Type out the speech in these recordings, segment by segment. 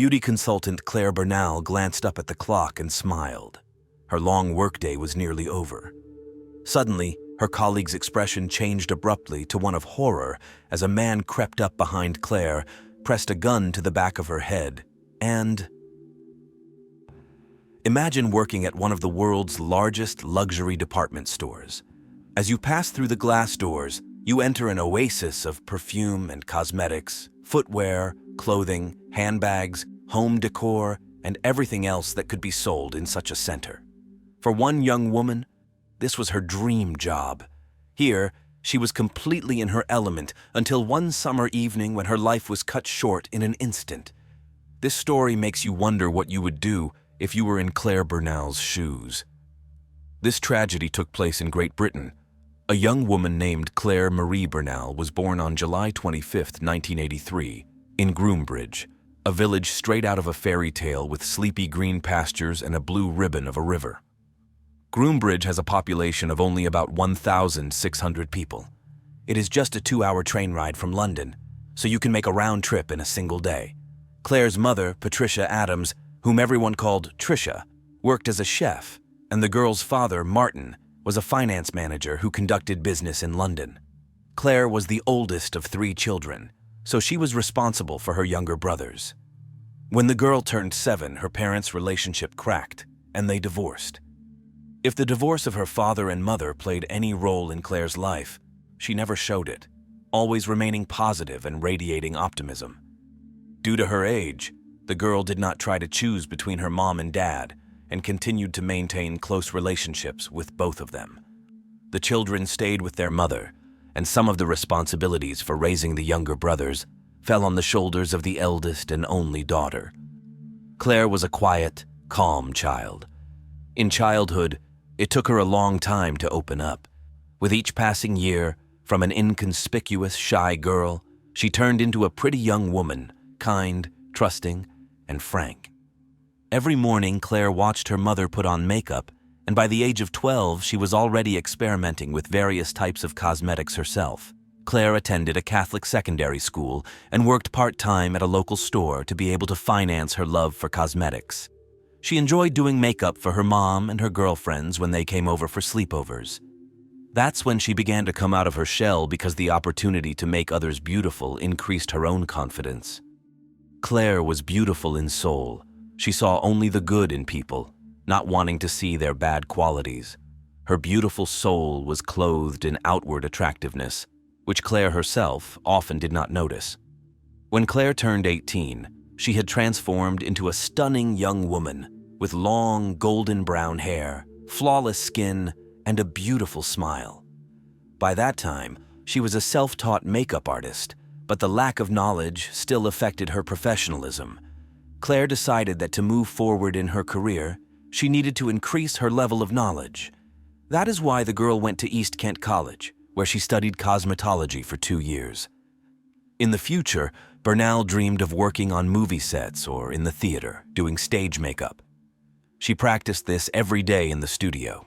Beauty consultant Claire Bernal glanced up at the clock and smiled. Her long workday was nearly over. Suddenly, her colleague's expression changed abruptly to one of horror as a man crept up behind Claire, pressed a gun to the back of her head, and... Imagine working at one of the world's largest luxury department stores. As you pass through the glass doors, you enter an oasis of perfume and cosmetics, footwear, clothing, handbags, home decor, and everything else that could be sold in such a center. For one young woman, this was her dream job. Here, she was completely in her element until one summer evening when her life was cut short in an instant. This story makes you wonder what you would do if you were in Claire Bernal's shoes. This tragedy took place in Great Britain. A young woman named Claire Marie Bernal was born on July 25, 1983, in Groombridge, a village straight out of a fairy tale with sleepy green pastures and a blue ribbon of a river. Groombridge has a population of only about 1,600 people. It is just a 2-hour train ride from London, so you can make a round trip in a single day. Claire's mother, Patricia Adams, whom everyone called Tricia, worked as a chef, and the girl's father, Martin, was a finance manager who conducted business in London. Claire was the oldest of 3 children, so she was responsible for her younger brothers. When the girl turned 7, her parents' relationship cracked, and they divorced. If the divorce of her father and mother played any role in Claire's life, she never showed it, always remaining positive and radiating optimism. Due to her age, the girl did not try to choose between her mom and dad and continued to maintain close relationships with both of them. The children stayed with their mother, and some of the responsibilities for raising the younger brothers fell on the shoulders of the eldest and only daughter. Claire was a quiet, calm child. In childhood, it took her a long time to open up. With each passing year, from an inconspicuous, shy girl, she turned into a pretty young woman, kind, trusting, and frank. Every morning, Claire watched her mother put on makeup, and by the age of 12, she was already experimenting with various types of cosmetics herself. Claire attended a Catholic secondary school and worked part-time at a local store to be able to finance her love for cosmetics. She enjoyed doing makeup for her mom and her girlfriends when they came over for sleepovers. That's when she began to come out of her shell because the opportunity to make others beautiful increased her own confidence. Claire was beautiful in soul. She saw only the good in people, not wanting to see their bad qualities. Her beautiful soul was clothed in outward attractiveness, which Claire herself often did not notice. When Claire turned 18, she had transformed into a stunning young woman with long golden brown hair, flawless skin, and a beautiful smile. By that time, she was a self-taught makeup artist, but the lack of knowledge still affected her professionalism. Claire decided that to move forward in her career, she needed to increase her level of knowledge. That is why the girl went to East Kent College, where she studied cosmetology for 2 years. In the future, Bernal dreamed of working on movie sets or in the theater, doing stage makeup. She practiced this every day in the studio.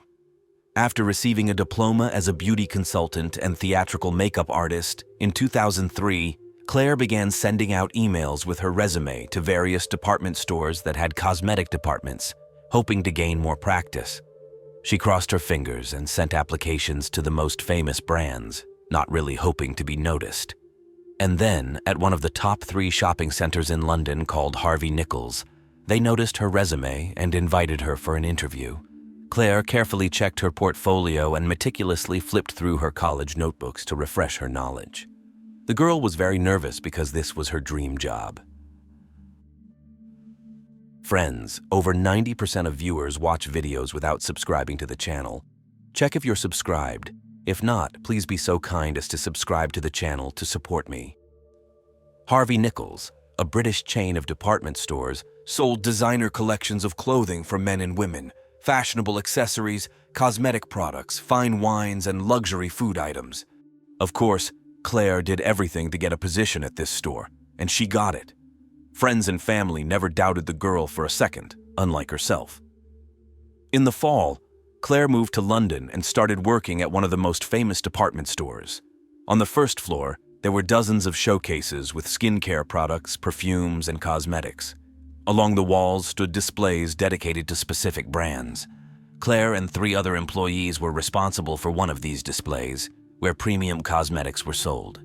After receiving a diploma as a beauty consultant and theatrical makeup artist, in 2003, Claire began sending out emails with her resume to various department stores that had cosmetic departments, hoping to gain more practice. She crossed her fingers and sent applications to the most famous brands, not really hoping to be noticed. And then, at one of the top 3 shopping centers in London called Harvey Nichols, they noticed her resume and invited her for an interview. Claire carefully checked her portfolio and meticulously flipped through her college notebooks to refresh her knowledge. The girl was very nervous because this was her dream job. Friends, over 90% of viewers watch videos without subscribing to the channel. Check if you're subscribed. If not, please be so kind as to subscribe to the channel to support me. Harvey Nichols, a British chain of department stores, sold designer collections of clothing for men and women, fashionable accessories, cosmetic products, fine wines, and luxury food items. Of course, Claire did everything to get a position at this store, and she got it. Friends and family never doubted the girl for a second, unlike herself. In the fall, Claire moved to London and started working at one of the most famous department stores. On the first floor, there were dozens of showcases with skincare products, perfumes, and cosmetics. Along the walls stood displays dedicated to specific brands. Claire and 3 other employees were responsible for one of these displays, where premium cosmetics were sold.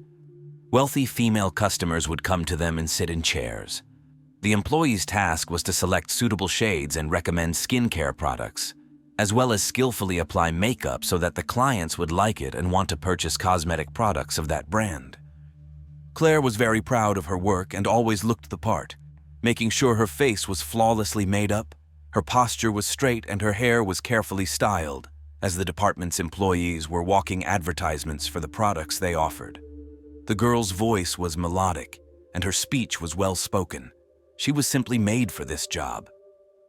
Wealthy female customers would come to them and sit in chairs. The employee's task was to select suitable shades and recommend skincare products, as well as skillfully apply makeup so that the clients would like it and want to purchase cosmetic products of that brand. Claire was very proud of her work and always looked the part, making sure her face was flawlessly made up, her posture was straight, and her hair was carefully styled, as the department's employees were walking advertisements for the products they offered. The girl's voice was melodic, and her speech was well-spoken. She was simply made for this job.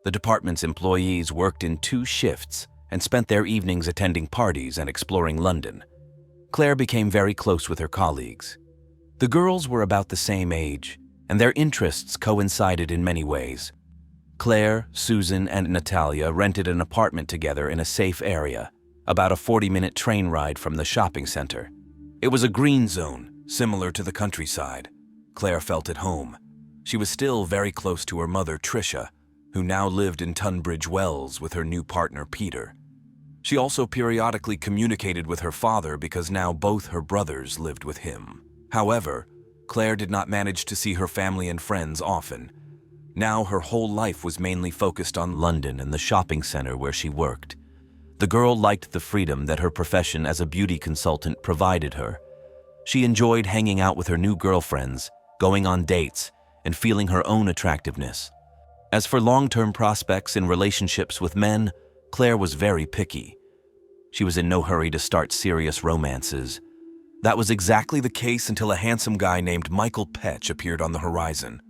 The department's employees worked in 2 shifts and spent their evenings attending parties and exploring London. Claire became very close with her colleagues. The girls were about the same age, and their interests coincided in many ways. Claire, Susan, and Natalia rented an apartment together in a safe area, about a 40-minute train ride from the shopping center. It was a green zone, similar to the countryside. Claire felt at home. She was still very close to her mother, Tricia, who now lived in Tunbridge Wells with her new partner, Peter. She also periodically communicated with her father because now both her brothers lived with him. However, Claire did not manage to see her family and friends often. Now her whole life was mainly focused on London and the shopping center where she worked. The girl liked the freedom that her profession as a beauty consultant provided her. She enjoyed hanging out with her new girlfriends, going on dates, and feeling her own attractiveness. As for long-term prospects in relationships with men, Claire was very picky. She was in no hurry to start serious romances. That was exactly the case until a handsome guy named Michael Petch appeared on the horizon.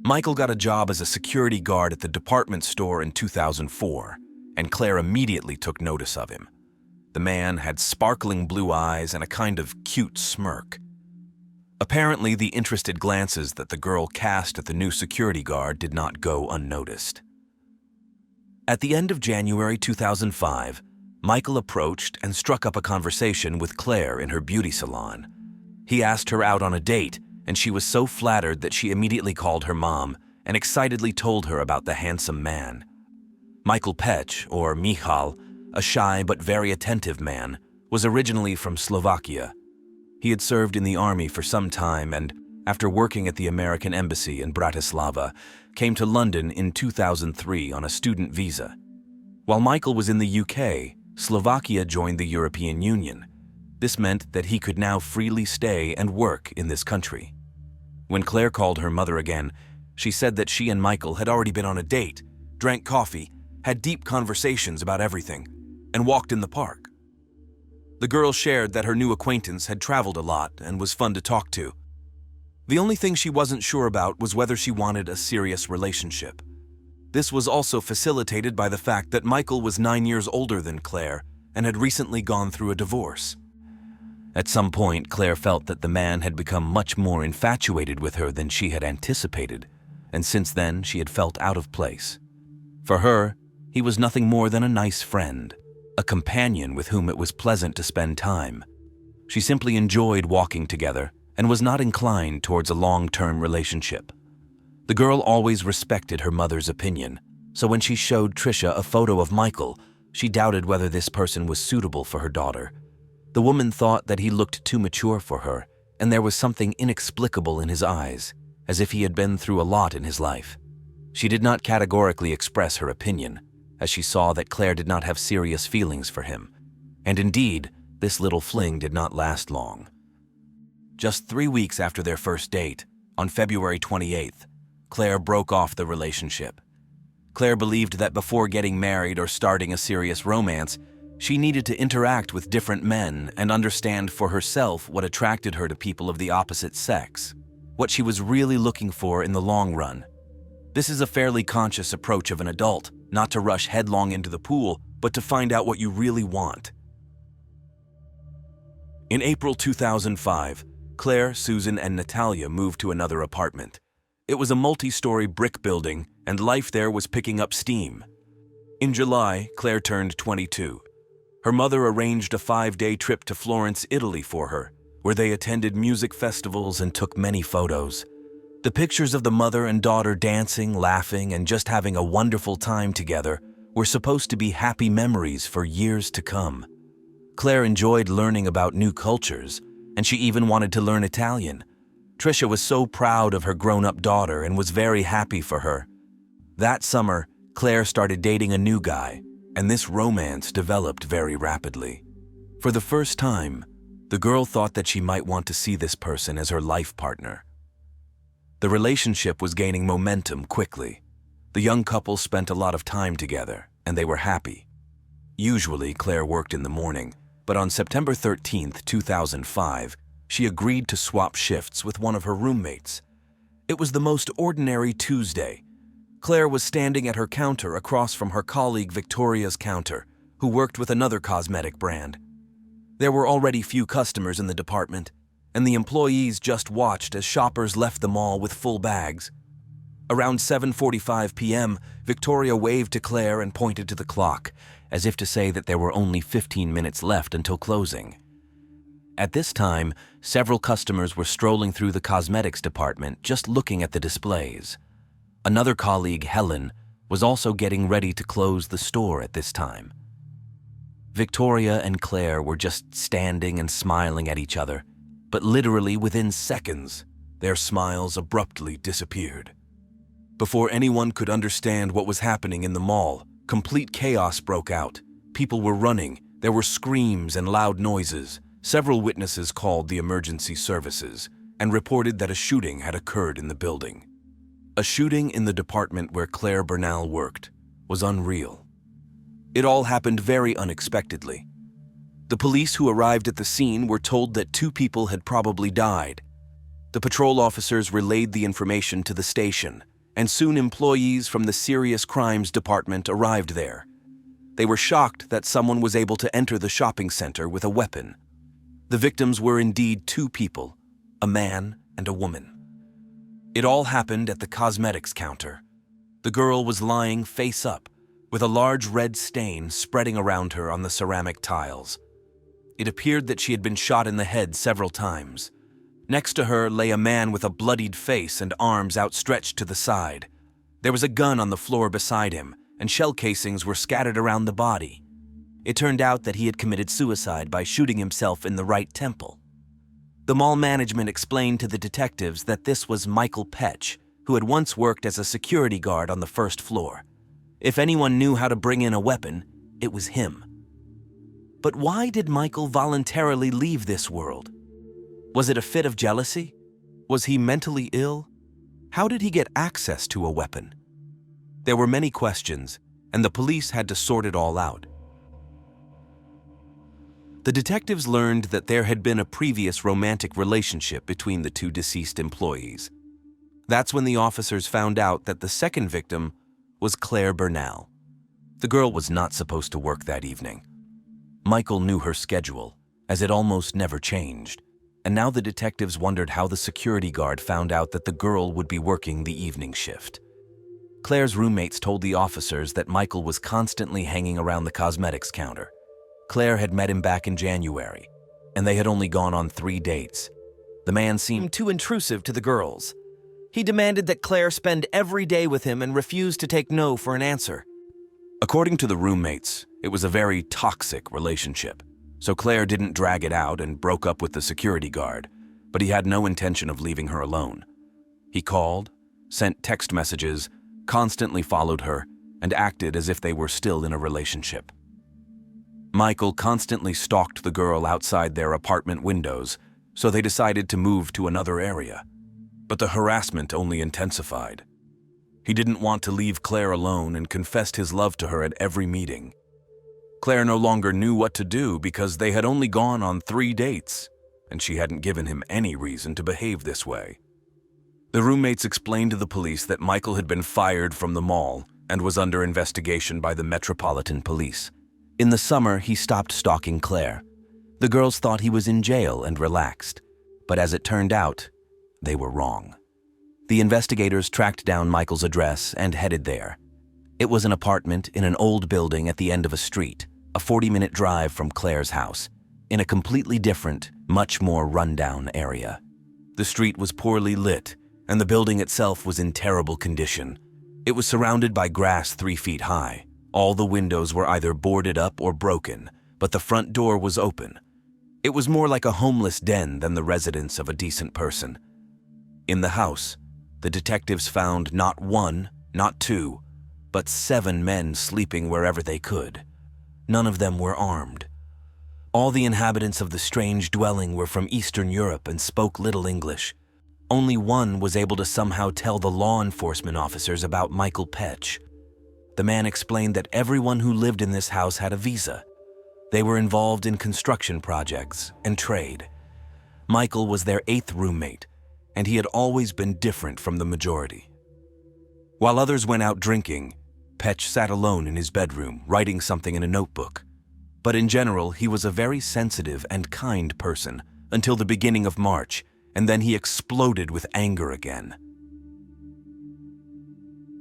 Michael got a job as a security guard at the department store in 2004, and Claire immediately took notice of him. The man had sparkling blue eyes and a kind of cute smirk. Apparently, the interested glances that the girl cast at the new security guard did not go unnoticed. At the end of January 2005, Michael approached and struck up a conversation with Claire in her beauty salon. He asked her out on a date, and she was so flattered that she immediately called her mom and excitedly told her about the handsome man. Michael Petch, or Michal, a shy but very attentive man, was originally from Slovakia. He had served in the army for some time and, after working at the American Embassy in Bratislava, came to London in 2003 on a student visa. While Michael was in the UK, Slovakia joined the European Union. This meant that he could now freely stay and work in this country. When Claire called her mother again, she said that she and Michael had already been on a date, drank coffee, had deep conversations about everything, and walked in the park. The girl shared that her new acquaintance had traveled a lot and was fun to talk to. The only thing she wasn't sure about was whether she wanted a serious relationship. This was also facilitated by the fact that Michael was 9 years older than Claire and had recently gone through a divorce. At some point, Claire felt that the man had become much more infatuated with her than she had anticipated, and since then she had felt out of place. For her, he was nothing more than a nice friend, a companion with whom it was pleasant to spend time. She simply enjoyed walking together and was not inclined towards a long-term relationship. The girl always respected her mother's opinion, so when she showed Tricia a photo of Michael, she doubted whether this person was suitable for her daughter. The woman thought that he looked too mature for her, and there was something inexplicable in his eyes, as if he had been through a lot in his life. She did not categorically express her opinion, as she saw that Claire did not have serious feelings for him. And indeed, this little fling did not last long. Just 3 weeks after their first date, on February 28th, Claire broke off the relationship. Claire believed that before getting married or starting a serious romance, she needed to interact with different men and understand for herself what attracted her to people of the opposite sex, what she was really looking for in the long run. This is a fairly conscious approach of an adult, not to rush headlong into the pool, but to find out what you really want. In April 2005, Claire, Susan, and Natalia moved to another apartment. It was a multi-story brick building, and life there was picking up steam. In July, Claire turned 22. Her mother arranged a 5-day trip to Florence, Italy for her, where they attended music festivals and took many photos. The pictures of the mother and daughter dancing, laughing, and just having a wonderful time together were supposed to be happy memories for years to come. Claire enjoyed learning about new cultures, and she even wanted to learn Italian. Tricia was so proud of her grown-up daughter and was very happy for her. That summer, Claire started dating a new guy, and this romance developed very rapidly. For the first time, the girl thought that she might want to see this person as her life partner. The relationship was gaining momentum quickly. The young couple spent a lot of time together, and they were happy. Usually, Claire worked in the morning, but on September 13, 2005, she agreed to swap shifts with one of her roommates. It was the most ordinary Tuesday. Claire was standing at her counter across from her colleague Victoria's counter, who worked with another cosmetic brand. There were already few customers in the department, and the employees just watched as shoppers left the mall with full bags. Around 7:45 p.m., Victoria waved to Claire and pointed to the clock, as if to say that there were only 15 minutes left until closing. At this time, several customers were strolling through the cosmetics department just looking at the displays. Another colleague, Helen, was also getting ready to close the store at this time. Victoria and Claire were just standing and smiling at each other, but literally within seconds, their smiles abruptly disappeared. Before anyone could understand what was happening in the mall, complete chaos broke out. People were running, there were screams and loud noises. Several witnesses called the emergency services and reported that a shooting had occurred in the building. A shooting in the department where Claire Bernal worked was unreal. It all happened very unexpectedly. The police who arrived at the scene were told that 2 people had probably died. The patrol officers relayed the information to the station, and soon employees from the Serious Crimes Department arrived there. They were shocked that someone was able to enter the shopping center with a weapon. The victims were indeed 2 people, a man and a woman. It all happened at the cosmetics counter. The girl was lying face up, with a large red stain spreading around her on the ceramic tiles. It appeared that she had been shot in the head several times. Next to her lay a man with a bloodied face and arms outstretched to the side. There was a gun on the floor beside him, and shell casings were scattered around the body. It turned out that he had committed suicide by shooting himself in the right temple. The mall management explained to the detectives that this was Michael Petch, who had once worked as a security guard on the first floor. If anyone knew how to bring in a weapon, it was him. But why did Michael voluntarily leave this world? Was it a fit of jealousy? Was he mentally ill? How did he get access to a weapon? There were many questions, and the police had to sort it all out. The detectives learned that there had been a previous romantic relationship between the 2 deceased employees. That's when the officers found out that the second victim was Claire Bernal. The girl was not supposed to work that evening. Michael knew her schedule, as it almost never changed, and now the detectives wondered how the security guard found out that the girl would be working the evening shift. Claire's roommates told the officers that Michael was constantly hanging around the cosmetics counter. Claire had met him back in January, and they had only gone on 3 dates. The man seemed too intrusive to the girls. He demanded that Claire spend every day with him and refused to take no for an answer. According to the roommates, it was a very toxic relationship, so Claire didn't drag it out and broke up with the security guard, but he had no intention of leaving her alone. He called, sent text messages, constantly followed her, and acted as if they were still in a relationship. Michael constantly stalked the girl outside their apartment windows, so they decided to move to another area. But the harassment only intensified. He didn't want to leave Claire alone and confessed his love to her at every meeting. Claire no longer knew what to do because they had only gone on 3 dates, and she hadn't given him any reason to behave this way. The roommates explained to the police that Michael had been fired from the mall and was under investigation by the Metropolitan Police. In the summer, he stopped stalking Claire. The girls thought he was in jail and relaxed, but as it turned out, they were wrong. The investigators tracked down Michael's address and headed there. It was an apartment in an old building at the end of a street, a 40-minute drive from Claire's house, in a completely different, much more rundown area. The street was poorly lit, and the building itself was in terrible condition. It was surrounded by grass 3 feet high. All the windows were either boarded up or broken, but the front door was open. It was more like a homeless den than the residence of a decent person. In the house, the detectives found not 1, not 2, but 7 men sleeping wherever they could. None of them were armed. All the inhabitants of the strange dwelling were from Eastern Europe and spoke little English. Only one was able to somehow tell the law enforcement officers about Michael Petch. The man explained that everyone who lived in this house had a visa. They were involved in construction projects and trade. Michael was their 8th roommate, and he had always been different from the majority. While others went out drinking, Petch sat alone in his bedroom, writing something in a notebook. But in general, he was a very sensitive and kind person until the beginning of March, and then he exploded with anger again.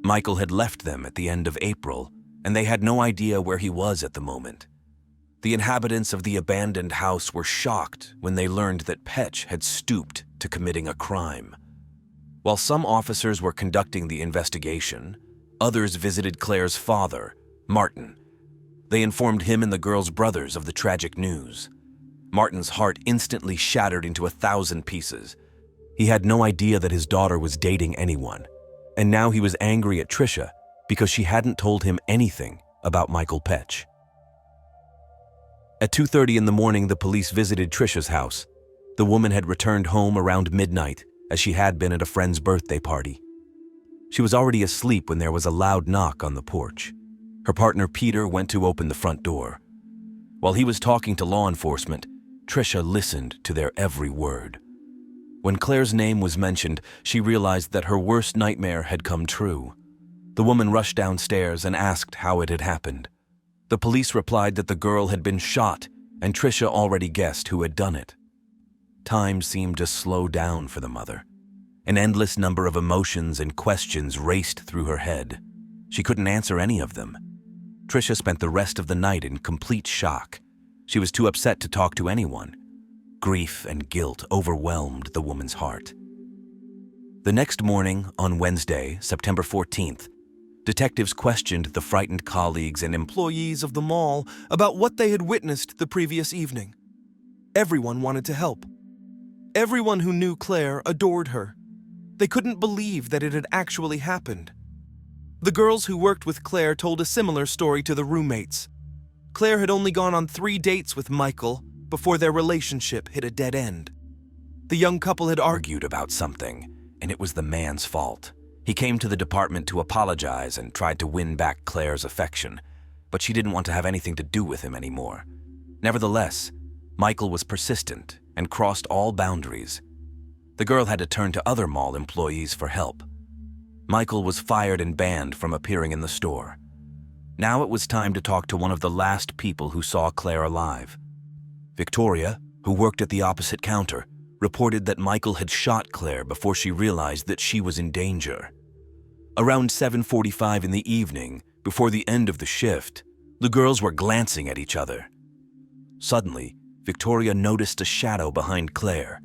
Michael had left them at the end of April, and they had no idea where he was at the moment. The inhabitants of the abandoned house were shocked when they learned that Petch had stooped to committing a crime. While some officers were conducting the investigation, others visited Claire's father, Martin. They informed him and the girl's brothers of the tragic news. Martin's heart instantly shattered into 1,000 pieces. He had no idea that his daughter was dating anyone, and now he was angry at Tricia because she hadn't told him anything about Michael Petch. At 2:30 in the morning, the police visited Tricia's house. The woman had returned home around midnight, as she had been at a friend's birthday party. She was already asleep when there was a loud knock on the porch. Her partner Peter went to open the front door. While he was talking to law enforcement, Tricia listened to their every word. When Claire's name was mentioned, she realized that her worst nightmare had come true. The woman rushed downstairs and asked how it had happened. The police replied that the girl had been shot, and Tricia already guessed who had done it. Time seemed to slow down for the mother. An endless number of emotions and questions raced through her head. She couldn't answer any of them. Tricia spent the rest of the night in complete shock. She was too upset to talk to anyone. Grief and guilt overwhelmed the woman's heart. The next morning, on Wednesday, September 14th, detectives questioned the frightened colleagues and employees of the mall about what they had witnessed the previous evening. Everyone wanted to help. Everyone who knew Claire adored her. They couldn't believe that it had actually happened. The girls who worked with Claire told a similar story to the roommates. Claire had only gone on 3 dates with Michael before their relationship hit a dead end. The young couple had argued about something, and it was the man's fault. He came to the department to apologize and tried to win back Claire's affection, but she didn't want to have anything to do with him anymore. Nevertheless, Michael was persistent and crossed all boundaries. The girl had to turn to other mall employees for help. Michael was fired and banned from appearing in the store. Now it was time to talk to one of the last people who saw Claire alive. Victoria, who worked at the opposite counter, reported that Michael had shot Claire before she realized that she was in danger. Around 7:45 in the evening, before the end of the shift, the girls were glancing at each other. Suddenly, Victoria noticed a shadow behind Claire.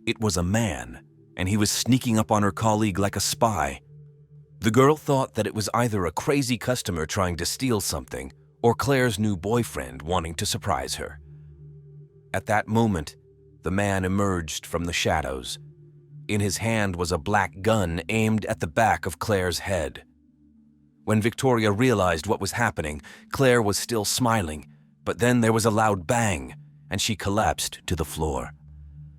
It was a man, and he was sneaking up on her colleague like a spy. The girl thought that it was either a crazy customer trying to steal something or Claire's new boyfriend wanting to surprise her. At that moment, the man emerged from the shadows. In his hand was a black gun aimed at the back of Claire's head. When Victoria realized what was happening, Claire was still smiling, but then there was a loud bang, and she collapsed to the floor.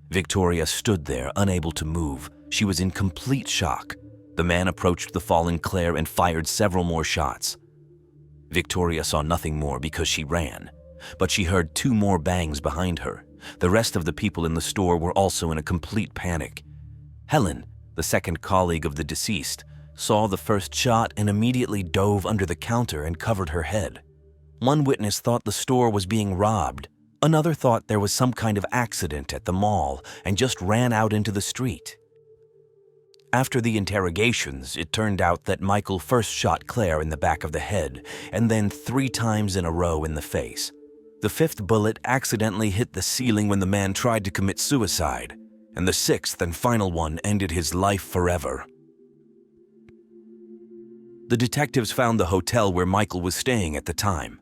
Victoria stood there, unable to move. She was in complete shock. The man approached the fallen Claire and fired several more shots. Victoria saw nothing more because she ran, but she heard 2 more bangs behind her. The rest of the people in the store were also in a complete panic. Helen, the second colleague of the deceased, saw the first shot and immediately dove under the counter and covered her head. One witness thought the store was being robbed. Another thought there was some kind of accident at the mall and just ran out into the street. After the interrogations, it turned out that Michael first shot Claire in the back of the head and then 3 times in a row in the face. The 5th bullet accidentally hit the ceiling when the man tried to commit suicide. and the sixth and final one ended his life forever. The detectives found the hotel where Michael was staying at the time.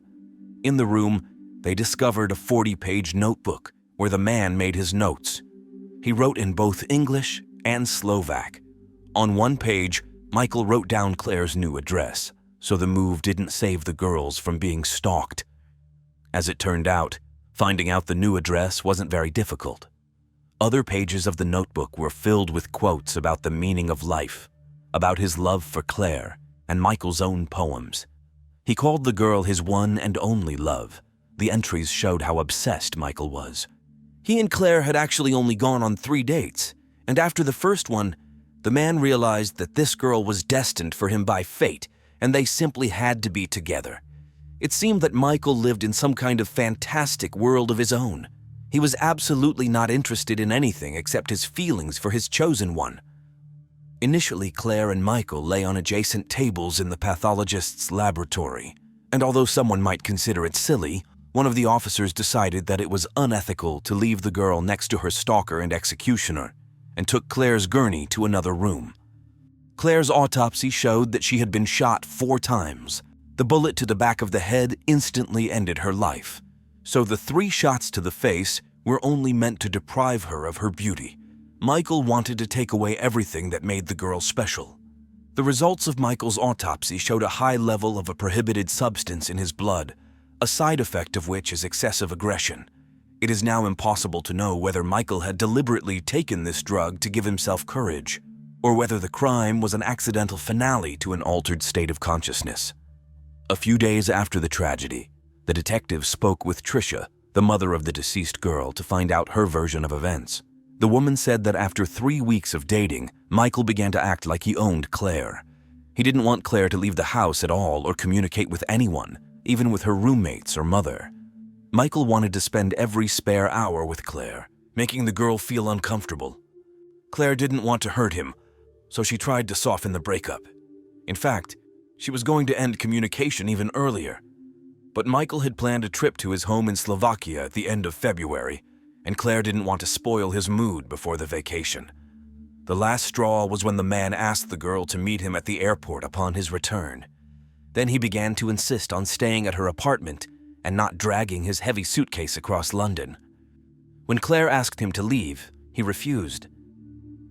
In the room, they discovered a 40-page notebook where the man made his notes. He wrote in both English and Slovak. On one page, Michael wrote down Claire's new address, so the move didn't save the girls from being stalked. As it turned out, finding out the new address wasn't very difficult. Other pages of the notebook were filled with quotes about the meaning of life, about his love for Claire, and Michael's own poems. He called the girl his one and only love. The entries showed how obsessed Michael was. He and Claire had actually only gone on 3 dates, and after the first one, the man realized that this girl was destined for him by fate, and they simply had to be together. It seemed that Michael lived in some kind of fantastic world of his own. He was absolutely not interested in anything except his feelings for his chosen one. Initially, Claire and Michael lay on adjacent tables in the pathologist's laboratory, and although someone might consider it silly, one of the officers decided that it was unethical to leave the girl next to her stalker and executioner, and took Claire's gurney to another room. Claire's autopsy showed that she had been shot 4 times. The bullet to the back of the head instantly ended her life, so the 3 shots to the face were only meant to deprive her of her beauty. Michael wanted to take away everything that made the girl special. The results of Michael's autopsy showed a high level of a prohibited substance in his blood, a side effect of which is excessive aggression. It is now impossible to know whether Michael had deliberately taken this drug to give himself courage, or whether the crime was an accidental finale to an altered state of consciousness. A few days after the tragedy, the detective spoke with Tricia, the mother of the deceased girl, to find out her version of events. The woman said that after 3 weeks of dating, Michael began to act like he owned Claire. He didn't want Claire to leave the house at all or communicate with anyone, even with her roommates or mother. Michael wanted to spend every spare hour with Claire, making the girl feel uncomfortable. Claire didn't want to hurt him, so she tried to soften the breakup. In fact, she was going to end communication even earlier. But Michael had planned a trip to his home in Slovakia at the end of February, and Claire didn't want to spoil his mood before the vacation. The last straw was when the man asked the girl to meet him at the airport upon his return. Then he began to insist on staying at her apartment and not dragging his heavy suitcase across London. When Claire asked him to leave, he refused.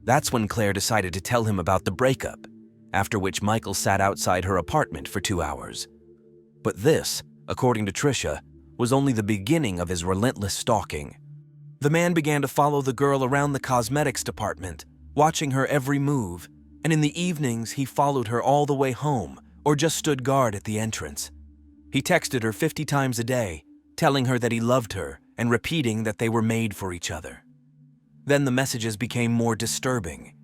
That's when Claire decided to tell him about the breakup, after which Michael sat outside her apartment for 2 hours. But this, according to Tricia, was only the beginning of his relentless stalking. The man began to follow the girl around the cosmetics department, watching her every move, and in the evenings he followed her all the way home or just stood guard at the entrance. He texted her 50 times a day, telling her that he loved her and repeating that they were made for each other. Then the messages became more disturbing.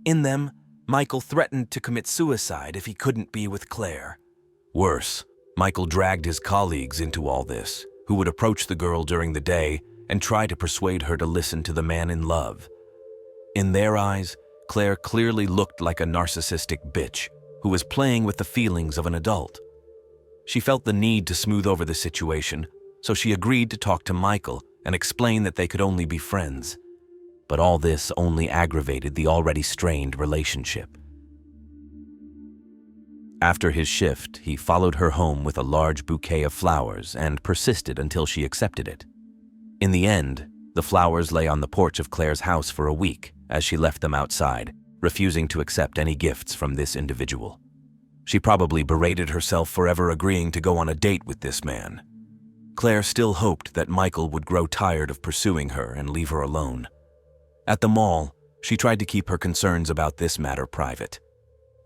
In them, Michael threatened to commit suicide if he couldn't be with Claire. Worse, Michael dragged his colleagues into all this, who would approach the girl during the day and try to persuade her to listen to the man in love. In their eyes, Claire clearly looked like a narcissistic bitch who was playing with the feelings of an adult. She felt the need to smooth over the situation, so she agreed to talk to Michael and explain that they could only be friends. But all this only aggravated the already strained relationship. After his shift, he followed her home with a large bouquet of flowers and persisted until she accepted it. In the end, the flowers lay on the porch of Claire's house for a week as she left them outside, refusing to accept any gifts from this individual. She probably berated herself for ever agreeing to go on a date with this man. Claire still hoped that Michael would grow tired of pursuing her and leave her alone. At the mall, she tried to keep her concerns about this matter private.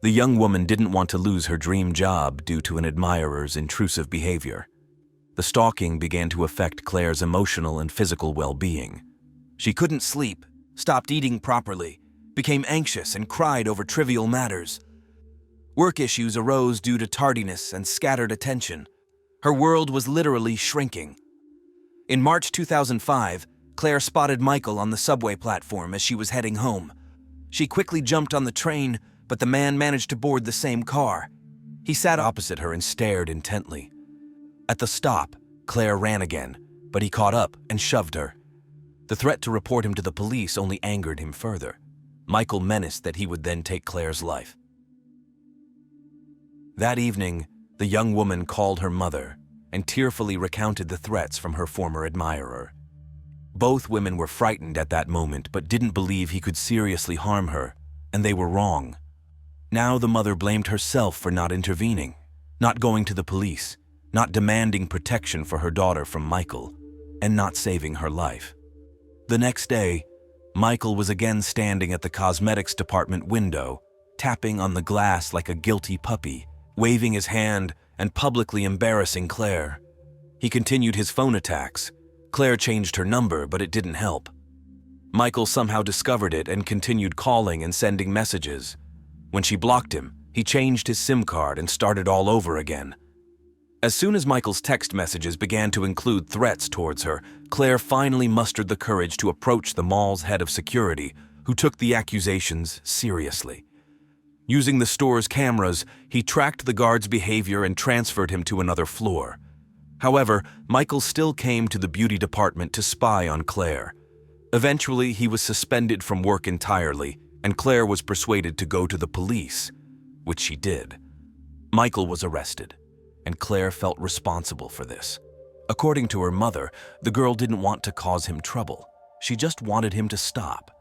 The young woman didn't want to lose her dream job due to an admirer's intrusive behavior. The stalking began to affect Claire's emotional and physical well-being. She couldn't sleep, stopped eating properly, became anxious and cried over trivial matters. Work issues arose due to tardiness and scattered attention. Her world was literally shrinking. In March 2005, Claire spotted Michael on the subway platform as she was heading home. She quickly jumped on the train, but the man managed to board the same car. He sat opposite her and stared intently. At the stop, Claire ran again, but he caught up and shoved her. The threat to report him to the police only angered him further. Michael menaced that he would then take Claire's life. That evening, the young woman called her mother and tearfully recounted the threats from her former admirer. Both women were frightened at that moment but didn't believe he could seriously harm her, and they were wrong. Now the mother blamed herself for not intervening, not going to the police, not demanding protection for her daughter from Michael, and not saving her life. The next day, Michael was again standing at the cosmetics department window, tapping on the glass like a guilty puppy, waving his hand and publicly embarrassing Claire. He continued his phone attacks. Claire changed her number, but it didn't help. Michael somehow discovered it and continued calling and sending messages. When she blocked him, he changed his SIM card and started all over again. As soon as Michael's text messages began to include threats towards her, Claire finally mustered the courage to approach the mall's head of security, who took the accusations seriously. Using the store's cameras, he tracked the guard's behavior and transferred him to another floor. However, Michael still came to the beauty department to spy on Claire. Eventually, he was suspended from work entirely, and Claire was persuaded to go to the police, which she did. Michael was arrested, and Claire felt responsible for this. According to her mother, the girl didn't want to cause him trouble. She just wanted him to stop.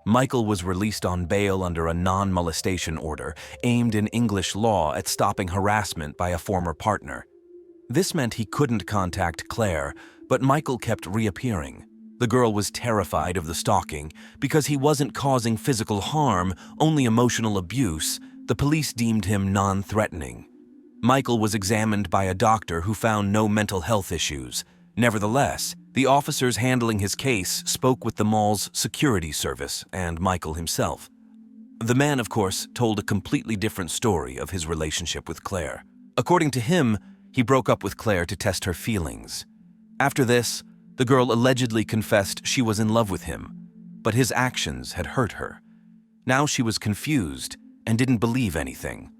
Michael was released on bail under a non-molestation order aimed in English law at stopping harassment by a former partner. This meant he couldn't contact Claire, but Michael kept reappearing. The girl was terrified of the stalking. Because he wasn't causing physical harm, only emotional abuse, the police deemed him non-threatening. Michael was examined by a doctor who found no mental health issues. Nevertheless, the officers handling his case spoke with the mall's security service and Michael himself. The man, of course, told a completely different story of his relationship with Claire. According to him, he broke up with Claire to test her feelings. After this, the girl allegedly confessed she was in love with him, but his actions had hurt her. Now she was confused and didn't believe anything.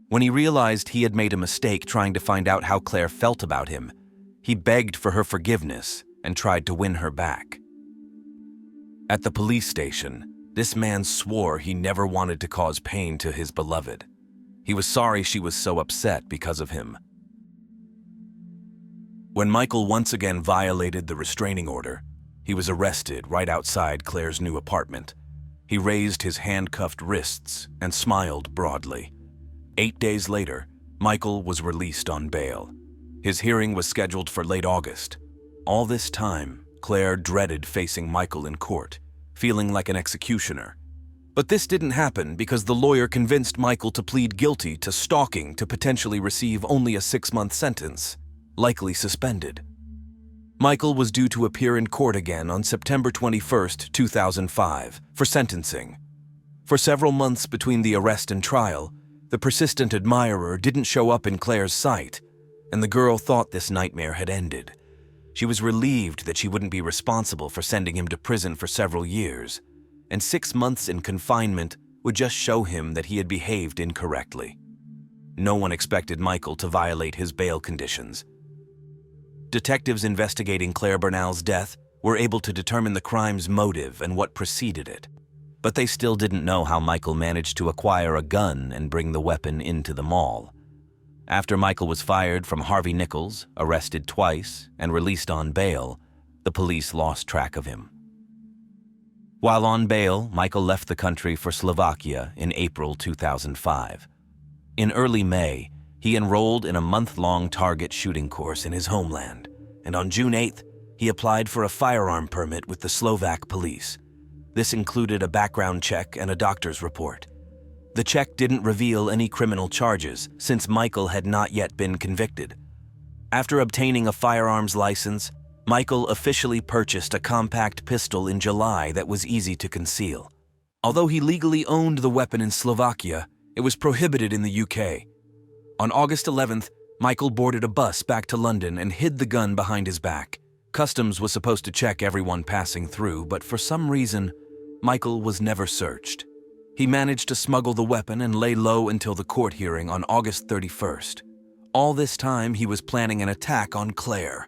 When he realized he had made a mistake trying to find out how Claire felt about him, he begged for her forgiveness and tried to win her back. At the police station, this man swore he never wanted to cause pain to his beloved. He was sorry she was so upset because of him. When Michael once again violated the restraining order, he was arrested right outside Claire's new apartment. He raised his handcuffed wrists and smiled broadly. 8 days later, Michael was released on bail. His hearing was scheduled for late August. All this time, Claire dreaded facing Michael in court, feeling like an executioner. But this didn't happen because the lawyer convinced Michael to plead guilty to stalking to potentially receive only a 6-month sentence, likely suspended. Michael was due to appear in court again on September 21, 2005, for sentencing. For several months between the arrest and trial, the persistent admirer didn't show up in Claire's sight, and the girl thought this nightmare had ended. She was relieved that she wouldn't be responsible for sending him to prison for several years, and 6 months in confinement would just show him that he had behaved incorrectly. No one expected Michael to violate his bail conditions. Detectives investigating Claire Bernal's death were able to determine the crime's motive and what preceded it. But they still didn't know how Michael managed to acquire a gun and bring the weapon into the mall. After Michael was fired from Harvey Nichols, arrested twice, and released on bail, the police lost track of him. While on bail, Michael left the country for Slovakia in April 2005. In early May, he enrolled in a month-long target shooting course in his homeland, and on June 8th, he applied for a firearm permit with the Slovak police. This included a background check and a doctor's report. The check didn't reveal any criminal charges, since Michael had not yet been convicted. After obtaining a firearms license, Michael officially purchased a compact pistol in July that was easy to conceal. Although he legally owned the weapon in Slovakia, it was prohibited in the UK. On August 11th, Michael boarded a bus back to London and hid the gun behind his back. Customs was supposed to check everyone passing through, but for some reason, Michael was never searched. He managed to smuggle the weapon and lay low until the court hearing on August 31st. All this time, he was planning an attack on Claire.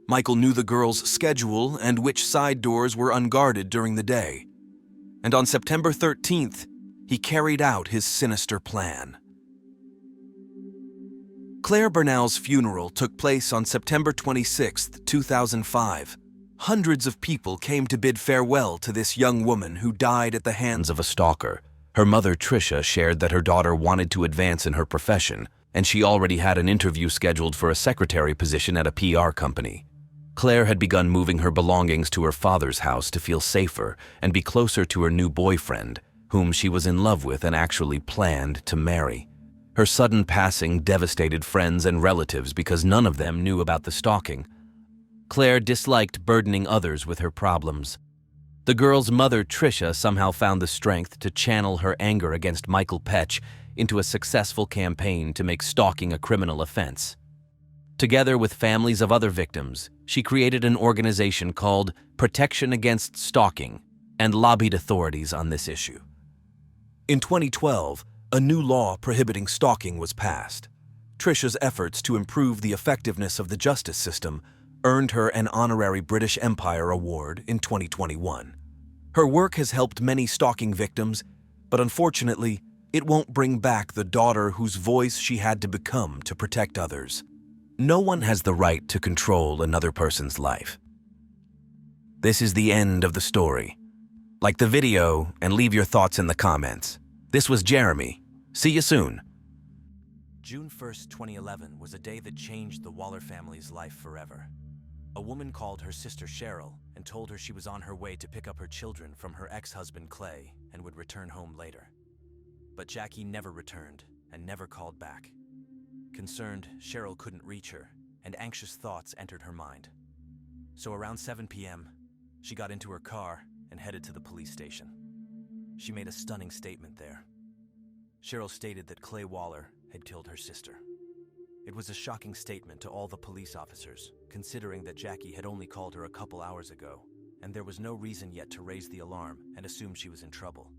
Michael knew the girl's schedule and which side doors were unguarded during the day. And on September 13th, he carried out his sinister plan. Claire Bernal's funeral took place on September 26, 2005. Hundreds of people came to bid farewell to this young woman who died at the hands of a stalker. Her mother, Tricia, shared that her daughter wanted to advance in her profession, and she already had an interview scheduled for a secretary position at a PR company. Claire had begun moving her belongings to her father's house to feel safer and be closer to her new boyfriend, whom she was in love with and actually planned to marry. Her sudden passing devastated friends and relatives because none of them knew about the stalking. Claire disliked burdening others with her problems. The girl's mother, Tricia, somehow found the strength to channel her anger against Michael Petch into a successful campaign to make stalking a criminal offense. Together with families of other victims, she created an organization called Protection Against Stalking and lobbied authorities on this issue. In 2012, a new law prohibiting stalking was passed. Tricia's efforts to improve the effectiveness of the justice system earned her an honorary British Empire Award in 2021. Her work has helped many stalking victims, but unfortunately, it won't bring back the daughter whose voice she had to become to protect others. No one has the right to control another person's life. This is the end of the story. Like the video and leave your thoughts in the comments. This was Jeremy. See you soon. June 1st, 2011 was a day that changed the Waller family's life forever. A woman called her sister Cheryl and told her she was on her way to pick up her children from her ex-husband Clay and would return home later. But Jackie never returned and never called back. Concerned, Cheryl couldn't reach her, and anxious thoughts entered her mind. So around 7 p.m., she got into her car and headed to the police station. She made a stunning statement there. Cheryl stated that Clay Waller had killed her sister. It was a shocking statement to all the police officers, considering that Jackie had only called her a couple hours ago, and there was no reason yet to raise the alarm and assume she was in trouble.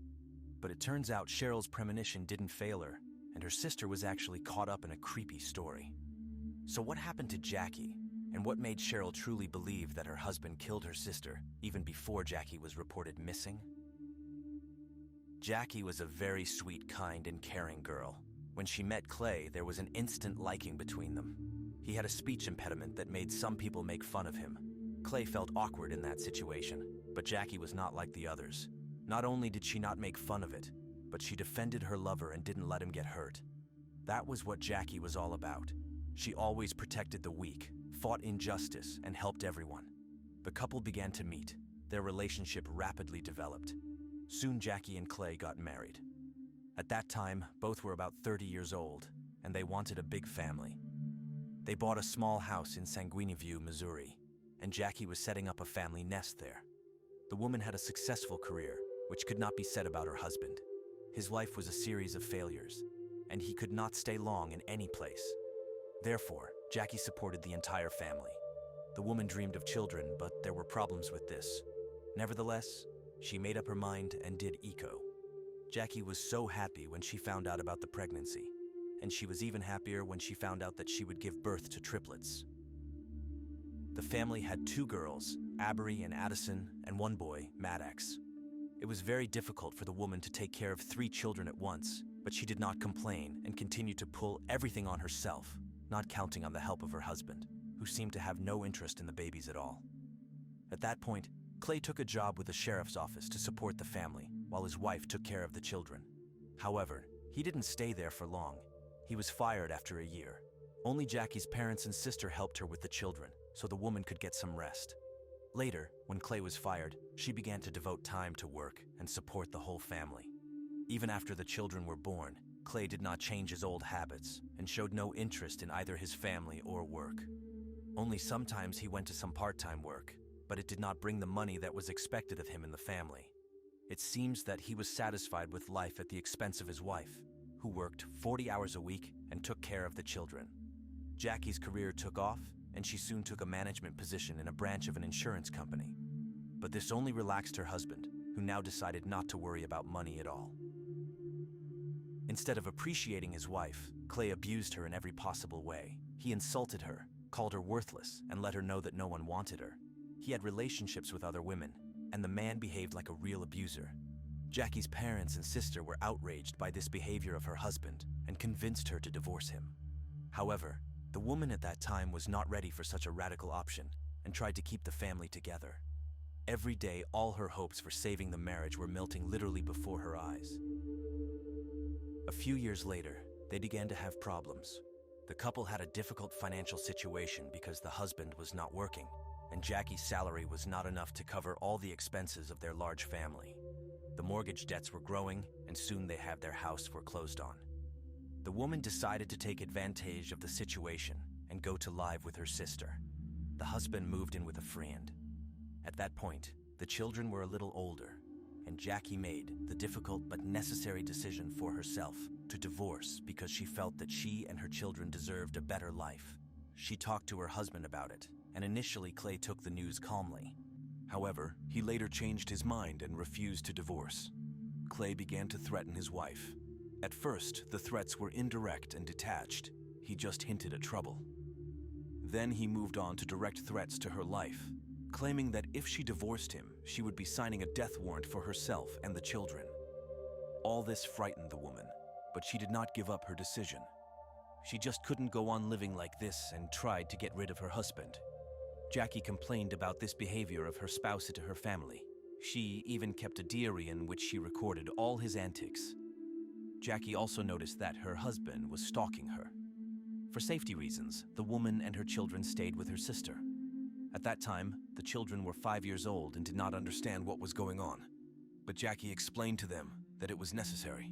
But it turns out Cheryl's premonition didn't fail her, and her sister was actually caught up in a creepy story. So what happened to Jackie, and what made Cheryl truly believe that her husband killed her sister even before Jackie was reported missing? Jackie was a very sweet, kind, and caring girl. When she met Clay, there was an instant liking between them. He had a speech impediment that made some people make fun of him. Clay felt awkward in that situation, but Jackie was not like the others. Not only did she not make fun of it, but she defended her lover and didn't let him get hurt. That was what Jackie was all about. She always protected the weak, fought injustice, and helped everyone. The couple began to meet. Their relationship rapidly developed. Soon Jackie and Clay got married. At that time, both were about 30 years old, and they wanted a big family. They bought a small house in Sanguine View, Missouri, and Jackie was setting up a family nest there. The woman had a successful career, which could not be said about her husband. His life was a series of failures, and he could not stay long in any place. Therefore, Jackie supported the entire family. The woman dreamed of children, but there were problems with this. Nevertheless, she made up her mind and did echo. Jackie was so happy when she found out about the pregnancy, and she was even happier when she found out that she would give birth to triplets. The family had 2 girls, Avery and Addison, and 1 boy, Maddox. It was very difficult for the woman to take care of 3 children at once, but she did not complain and continued to pull everything on herself, not counting on the help of her husband, who seemed to have no interest in the babies at all. At that point, Clay took a job with the sheriff's office to support the family, while his wife took care of the children. However, he didn't stay there for long. He was fired after a year. Only Jackie's parents and sister helped her with the children, so the woman could get some rest. Later, when Clay was fired, she began to devote time to work and support the whole family. Even after the children were born, Clay did not change his old habits and showed no interest in either his family or work. Only sometimes he went to some part-time work, but it did not bring the money that was expected of him in the family. It seems that he was satisfied with life at the expense of his wife, who worked 40 hours a week and took care of the children. Jackie's career took off, and she soon took a management position in a branch of an insurance company. But this only relaxed her husband, who now decided not to worry about money at all. Instead of appreciating his wife, Clay abused her in every possible way. He insulted her, called her worthless, and let her know that no one wanted her. He had relationships with other women, and the man behaved like a real abuser. Jackie's parents and sister were outraged by this behavior of her husband and convinced her to divorce him. However, the woman at that time was not ready for such a radical option and tried to keep the family together. Every day, all her hopes for saving the marriage were melting literally before her eyes. A few years later, they began to have problems. The couple had a difficult financial situation because the husband was not working, and Jackie's salary was not enough to cover all the expenses of their large family. The mortgage debts were growing, and soon they had their house foreclosed on. The woman decided to take advantage of the situation and go to live with her sister. The husband moved in with a friend. At that point, the children were a little older, and Jackie made the difficult but necessary decision for herself to divorce because she felt that she and her children deserved a better life. She talked to her husband about it, and initially Clay took the news calmly. However, he later changed his mind and refused to divorce. Clay began to threaten his wife. At first, the threats were indirect and detached. He just hinted at trouble. Then he moved on to direct threats to her life, claiming that if she divorced him, she would be signing a death warrant for herself and the children. All this frightened the woman, but she did not give up her decision. She just couldn't go on living like this and tried to get rid of her husband. Jackie complained about this behavior of her spouse to her family. She even kept a diary in which she recorded all his antics. Jackie also noticed that her husband was stalking her. For safety reasons, the woman and her children stayed with her sister. At that time, the children were 5 years old and did not understand what was going on. But Jackie explained to them that it was necessary.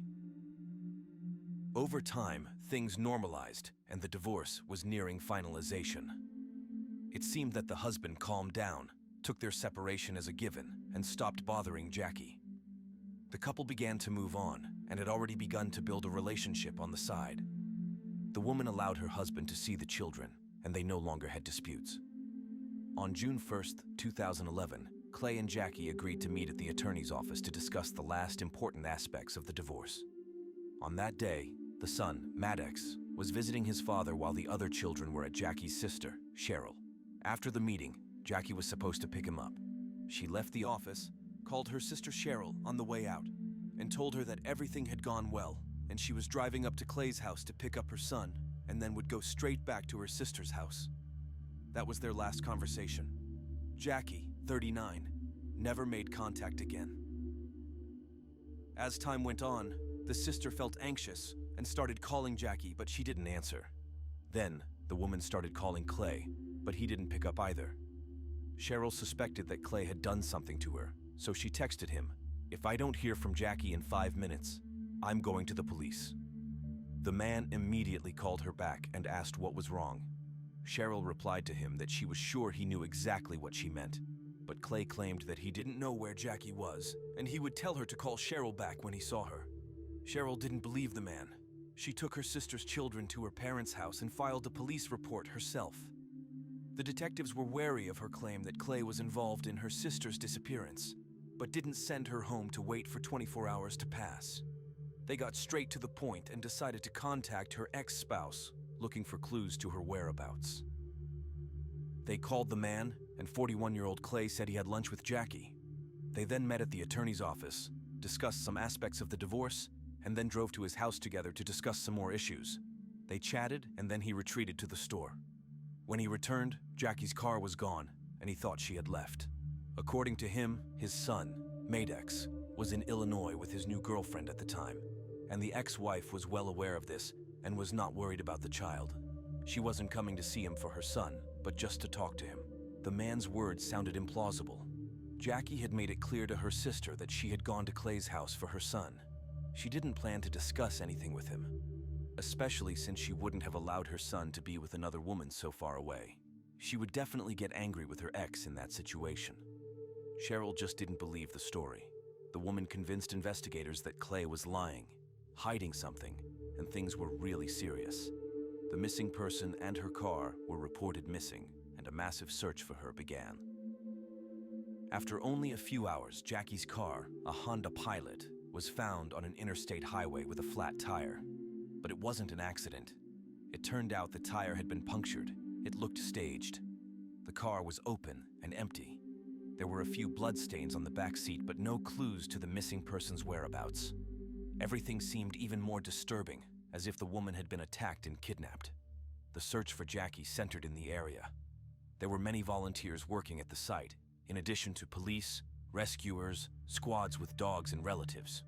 Over time, things normalized and the divorce was nearing finalization. It seemed that the husband calmed down, took their separation as a given, and stopped bothering Jackie. The couple began to move on and had already begun to build a relationship on the side. The woman allowed her husband to see the children, and they no longer had disputes. On June 1st, 2011, Clay and Jackie agreed to meet at the attorney's office to discuss the last important aspects of the divorce. On that day, the son, Maddox, was visiting his father while the other children were at Jackie's sister, Cheryl. After the meeting, Jackie was supposed to pick him up. She left the office, called her sister Cheryl on the way out, and told her that everything had gone well, and she was driving up to Clay's house to pick up her son, and then would go straight back to her sister's house. That was their last conversation. Jackie, 39, never made contact again. As time went on, the sister felt anxious and started calling Jackie, but she didn't answer. Then, the woman started calling Clay, but he didn't pick up either. Cheryl suspected that Clay had done something to her, so she texted him, "If I don't hear from Jackie in 5 minutes, I'm going to the police." The man immediately called her back and asked what was wrong. Cheryl replied to him that she was sure he knew exactly what she meant, but Clay claimed that he didn't know where Jackie was, and he would tell her to call Cheryl back when he saw her. Cheryl didn't believe the man. She took her sister's children to her parents' house and filed a police report herself. The detectives were wary of her claim that Clay was involved in her sister's disappearance, but didn't send her home to wait for 24 hours to pass. They got straight to the point and decided to contact her ex-spouse, looking for clues to her whereabouts. They called the man, and 41-year-old Clay said he had lunch with Jackie. They then met at the attorney's office, discussed some aspects of the divorce, and then drove to his house together to discuss some more issues. They chatted, and then he retreated to the store. When he returned, Jackie's car was gone, and he thought she had left. According to him, his son, Maddox, was in Illinois with his new girlfriend at the time, and the ex-wife was well aware of this and was not worried about the child. She wasn't coming to see him for her son, but just to talk to him. The man's words sounded implausible. Jackie had made it clear to her sister that she had gone to Clay's house for her son. She didn't plan to discuss anything with him, especially since she wouldn't have allowed her son to be with another woman so far away. She would definitely get angry with her ex in that situation. Cheryl just didn't believe the story. The woman convinced investigators that Clay was lying, hiding something, and things were really serious. The missing person and her car were reported missing, and a massive search for her began. After only a few hours, Jackie's car, a Honda Pilot, was found on an interstate highway with a flat tire. But it wasn't an accident. It turned out the tire had been punctured, It looked staged. The car was open and empty. There were a few bloodstains on the back seat, but no clues to the missing person's whereabouts. Everything seemed even more disturbing, as if the woman had been attacked and kidnapped. The search for Jackie centered in the area. There were many volunteers working at the site, in addition to police, rescuers, squads with dogs and relatives.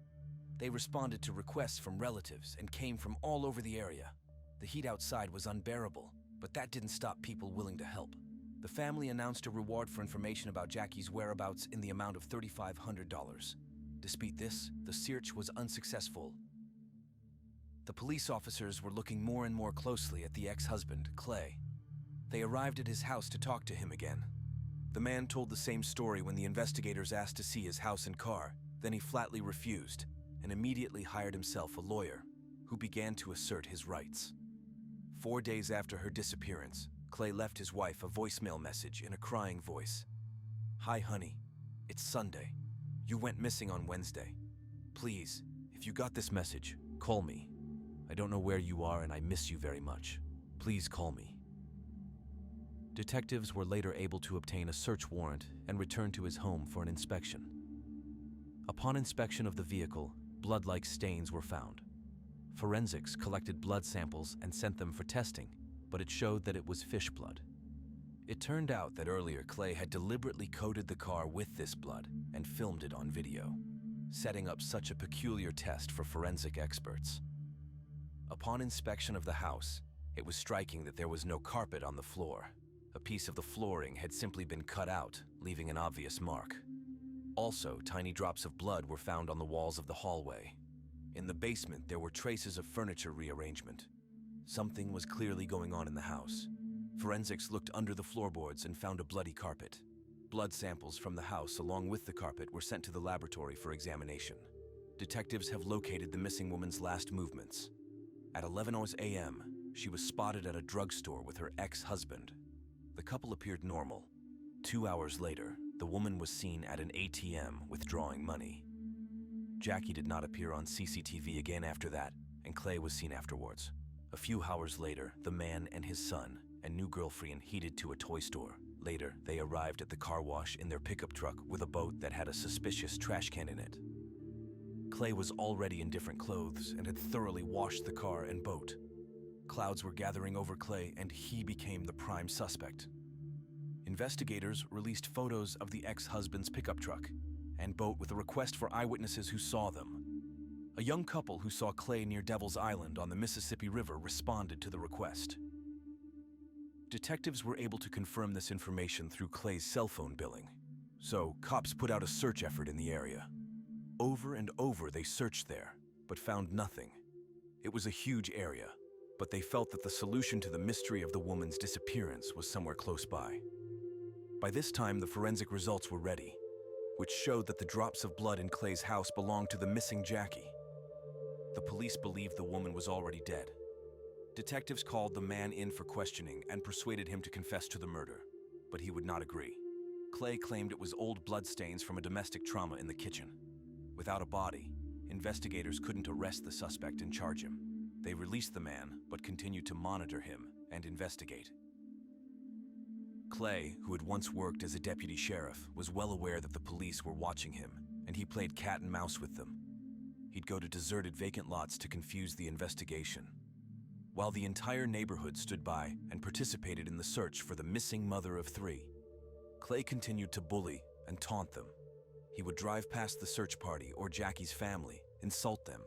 They responded to requests from relatives and came from all over the area. The heat outside was unbearable, but that didn't stop people willing to help. The family announced a reward for information about Jackie's whereabouts in the amount of $3,500. Despite this, the search was unsuccessful. The police officers were looking more and more closely at the ex-husband, Clay. They arrived at his house to talk to him again. The man told the same story when the investigators asked to see his house and car. Then he flatly refused and immediately hired himself a lawyer who began to assert his rights. 4 days after her disappearance, Clay left his wife a voicemail message in a crying voice. "Hi, honey. It's Sunday. You went missing on Wednesday. Please, if you got this message, call me. I don't know where you are and I miss you very much. Please call me." Detectives were later able to obtain a search warrant and return to his home for an inspection. Upon inspection of the vehicle, blood-like stains were found. Forensics collected blood samples and sent them for testing, but it showed that it was fish blood. It turned out that earlier Clay had deliberately coated the car with this blood and filmed it on video, setting up such a peculiar test for forensic experts. Upon inspection of the house, it was striking that there was no carpet on the floor. A piece of the flooring had simply been cut out, leaving an obvious mark. Also, tiny drops of blood were found on the walls of the hallway. In the basement, there were traces of furniture rearrangement. Something was clearly going on in the house. Forensics looked under the floorboards and found a bloody carpet. Blood samples from the house along with the carpet were sent to the laboratory for examination. Detectives have located the missing woman's last movements. At 11 a.m., she was spotted at a drugstore with her ex-husband. The couple appeared normal. 2 hours later, the woman was seen at an ATM withdrawing money. Jackie did not appear on CCTV again after that, and Clay was seen afterwards. A few hours later, the man and his son and new girlfriend headed to a toy store. Later, they arrived at the car wash in their pickup truck with a boat that had a suspicious trash can in it. Clay was already in different clothes and had thoroughly washed the car and boat. Clouds were gathering over Clay, and he became the prime suspect. Investigators released photos of the ex-husband's pickup truck and boat with a request for eyewitnesses who saw them. A young couple who saw Clay near Devil's Island on the Mississippi River responded to the request. Detectives were able to confirm this information through Clay's cell phone billing, so cops put out a search effort in the area. Over and over they searched there, but found nothing. It was a huge area, but they felt that the solution to the mystery of the woman's disappearance was somewhere close by. By this time, the forensic results were ready, which showed that the drops of blood in Clay's house belonged to the missing Jackie. The police believed the woman was already dead. Detectives called the man in for questioning and persuaded him to confess to the murder, but he would not agree. Clay claimed it was old bloodstains from a domestic trauma in the kitchen. Without a body, investigators couldn't arrest the suspect and charge him. They released the man, but continued to monitor him and investigate. Clay, who had once worked as a deputy sheriff, was well aware that the police were watching him, and he played cat and mouse with them. He'd go to deserted vacant lots to confuse the investigation. While the entire neighborhood stood by and participated in the search for the missing mother of 3, Clay continued to bully and taunt them. He would drive past the search party or Jackie's family, insult them,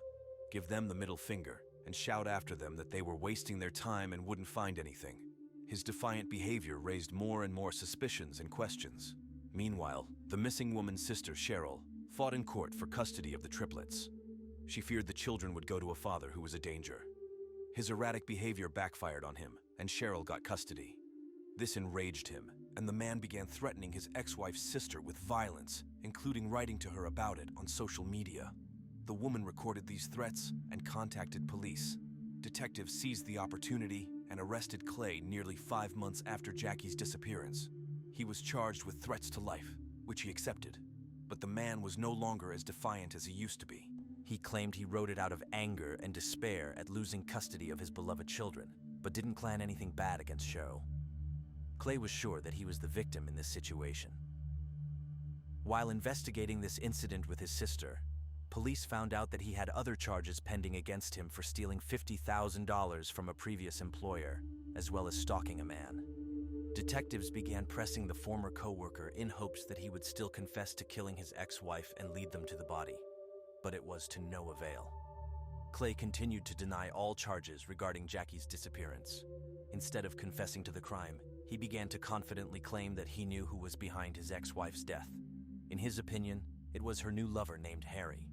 give them the middle finger, and shout after them that they were wasting their time and wouldn't find anything. His defiant behavior raised more and more suspicions and questions. Meanwhile, the missing woman's sister, Cheryl, fought in court for custody of the triplets. She feared the children would go to a father who was a danger. His erratic behavior backfired on him, and Cheryl got custody. This enraged him, and the man began threatening his ex-wife's sister with violence, including writing to her about it on social media. The woman recorded these threats and contacted police. Detectives seized the opportunity and arrested Clay nearly 5 months after Jackie's disappearance. He was charged with threats to life, which he accepted. But the man was no longer as defiant as he used to be. He claimed he wrote it out of anger and despair at losing custody of his beloved children, but didn't plan anything bad against Cheryl. Clay was sure that he was the victim in this situation. While investigating this incident with his sister, police found out that he had other charges pending against him for stealing $50,000 from a previous employer, as well as stalking a man. Detectives began pressing the former co-worker in hopes that he would still confess to killing his ex-wife and lead them to the body, but it was to no avail. Clay continued to deny all charges regarding Jackie's disappearance. Instead of confessing to the crime, he began to confidently claim that he knew who was behind his ex-wife's death. In his opinion, it was her new lover named Harry.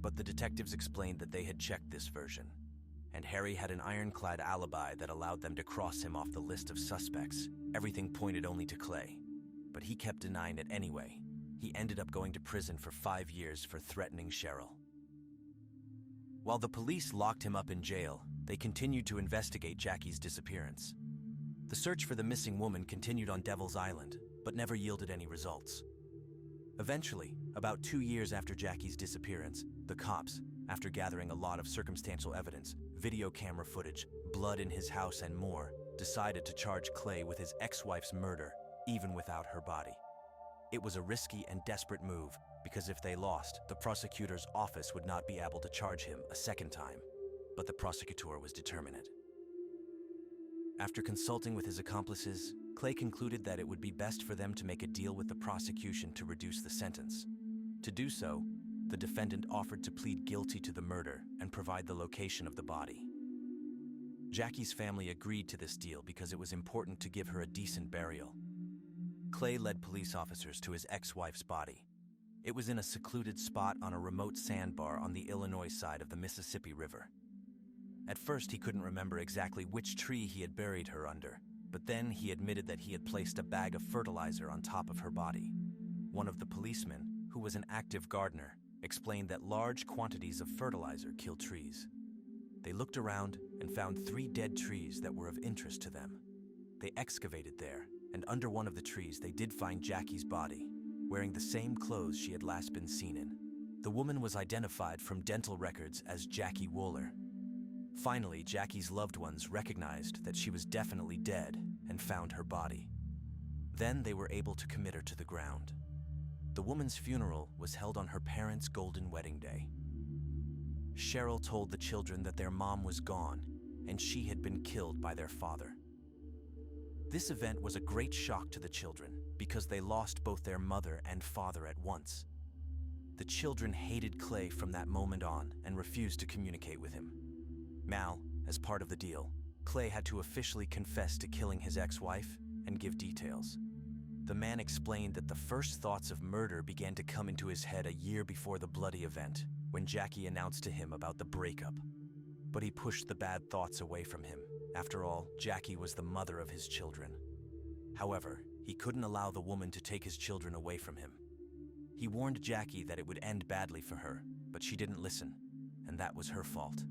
But the detectives explained that they had checked this version, and Harry had an ironclad alibi that allowed them to cross him off the list of suspects. Everything pointed only to Clay, but he kept denying it anyway. He ended up going to prison for 5 years for threatening Cheryl. While the police locked him up in jail, they continued to investigate Jackie's disappearance. The search for the missing woman continued on Devil's Island, but never yielded any results. Eventually, about 2 years after Jackie's disappearance, the cops, after gathering a lot of circumstantial evidence, video camera footage, blood in his house and more, decided to charge Clay with his ex-wife's murder, even without her body. It was a risky and desperate move, because if they lost, the prosecutor's office would not be able to charge him a second time. But the prosecutor was determined. After consulting with his accomplices, Clay concluded that it would be best for them to make a deal with the prosecution to reduce the sentence. To do so, the defendant offered to plead guilty to the murder and provide the location of the body. Jackie's family agreed to this deal because it was important to give her a decent burial. Clay led police officers to his ex-wife's body. It was in a secluded spot on a remote sandbar on the Illinois side of the Mississippi River. At first, he couldn't remember exactly which tree he had buried her under, but then he admitted that he had placed a bag of fertilizer on top of her body. One of the policemen, who was an active gardener, explained that large quantities of fertilizer kill trees. They looked around and found 3 dead trees that were of interest to them. They excavated there, and under one of the trees they did find Jackie's body, wearing the same clothes she had last been seen in. The woman was identified from dental records as Jackie Wooler. Finally, Jackie's loved ones recognized that she was definitely dead and found her body. Then they were able to commit her to the ground. The woman's funeral was held on her parents' golden wedding day. Cheryl told the children that their mom was gone and she had been killed by their father. This event was a great shock to the children because they lost both their mother and father at once. The children hated Clay from that moment on and refused to communicate with him. Now, as part of the deal, Clay had to officially confess to killing his ex-wife and give details. The man explained that the first thoughts of murder began to come into his head a year before the bloody event, when Jackie announced to him about the breakup. But he pushed the bad thoughts away from him. After all, Jackie was the mother of his children. However, he couldn't allow the woman to take his children away from him. He warned Jackie that it would end badly for her, but she didn't listen, and that was her fault.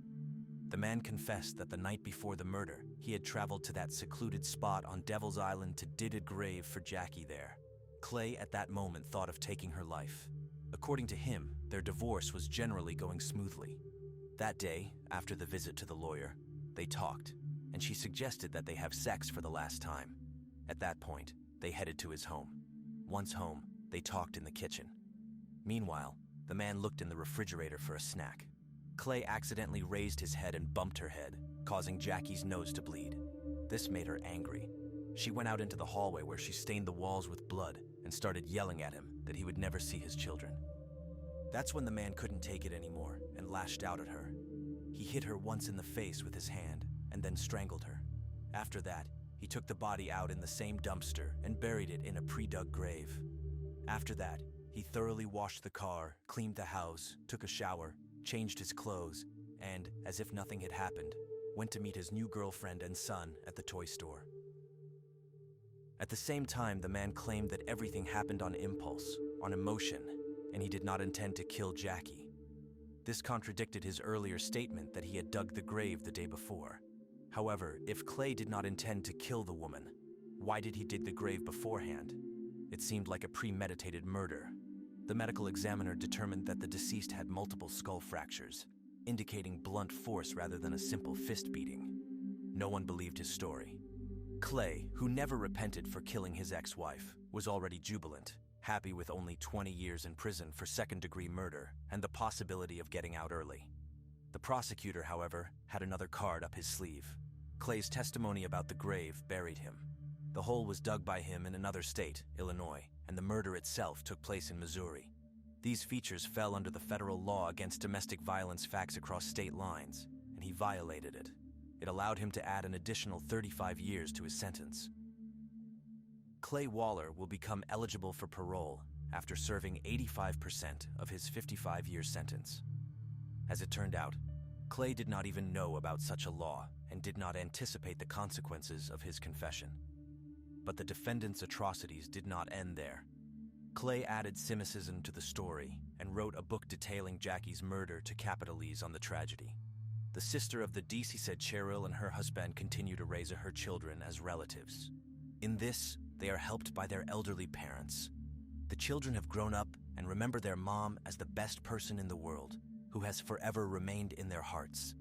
The man confessed that the night before the murder, he had traveled to that secluded spot on Devil's Island to dig a grave for Jackie there. Clay at that moment thought of taking her life. According to him, their divorce was generally going smoothly. That day, after the visit to the lawyer, they talked, and she suggested that they have sex for the last time. At that point, they headed to his home. Once home, they talked in the kitchen. Meanwhile, the man looked in the refrigerator for a snack. Clay accidentally raised his head and bumped her head, causing Jackie's nose to bleed. This made her angry. She went out into the hallway where she stained the walls with blood and started yelling at him that he would never see his children. That's when the man couldn't take it anymore and lashed out at her. He hit her once in the face with his hand and then strangled her. After that, he took the body out in the same dumpster and buried it in a pre-dug grave. After that, he thoroughly washed the car, cleaned the house, took a shower, changed his clothes, and, as if nothing had happened, went to meet his new girlfriend and son at the toy store. At the same time, the man claimed that everything happened on impulse, on emotion, and he did not intend to kill Jackie. This contradicted his earlier statement that he had dug the grave the day before. However, if Clay did not intend to kill the woman, why did he dig the grave beforehand? It seemed like a premeditated murder. The medical examiner determined that the deceased had multiple skull fractures, indicating blunt force rather than a simple fist beating. No one believed his story. Clay, who never repented for killing his ex-wife, was already jubilant, happy with only 20 years in prison for second-degree murder and the possibility of getting out early. The prosecutor, however, had another card up his sleeve. Clay's testimony about the grave buried him. The hole was dug by him in another state, Illinois, and the murder itself took place in Missouri. These features fell under the federal law against domestic violence facts across state lines, and he violated it. It allowed him to add an additional 35 years to his sentence. Clay Waller will become eligible for parole after serving 85% of his 55-year sentence. As it turned out, Clay did not even know about such a law and did not anticipate the consequences of his confession. But the defendant's atrocities did not end there. Clay added cynicism to the story and wrote a book detailing Jackie's murder to capitalize on the tragedy. The sister of the deceased said Cheryl and her husband continue to raise her children as relatives. In this, they are helped by their elderly parents. The children have grown up and remember their mom as the best person in the world, who has forever remained in their hearts.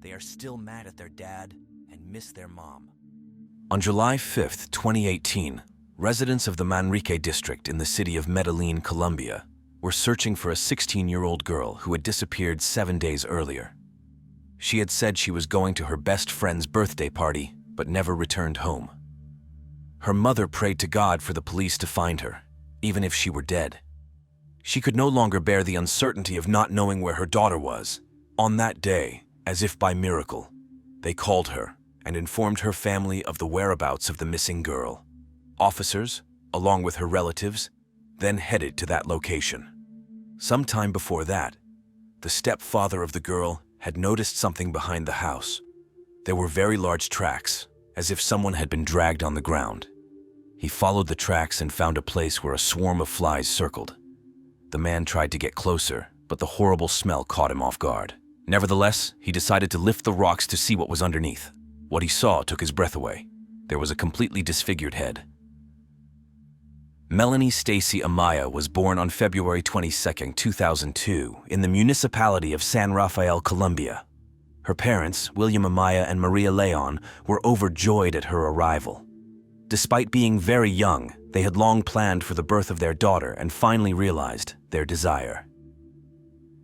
They are still mad at their dad and miss their mom. On July 5, 2018, residents of the Manrique district in the city of Medellin, Colombia, were searching for a 16-year-old girl who had disappeared 7 days earlier. She had said she was going to her best friend's birthday party, but never returned home. Her mother prayed to God for the police to find her, even if she were dead. She could no longer bear the uncertainty of not knowing where her daughter was. On that day, as if by miracle, they called her and informed her family of the whereabouts of the missing girl. Officers, along with her relatives, then headed to that location. Sometime before that, the stepfather of the girl had noticed something behind the house. There were very large tracks, as if someone had been dragged on the ground. He followed the tracks and found a place where a swarm of flies circled. The man tried to get closer, but the horrible smell caught him off guard. Nevertheless, he decided to lift the rocks to see what was underneath. What he saw took his breath away. There was a completely disfigured head. Melanie Stacy Amaya was born on February 22, 2002, in the municipality of San Rafael, Colombia. Her parents, William Amaya and Maria Leon, were overjoyed at her arrival. Despite being very young, they had long planned for the birth of their daughter and finally realized their desire.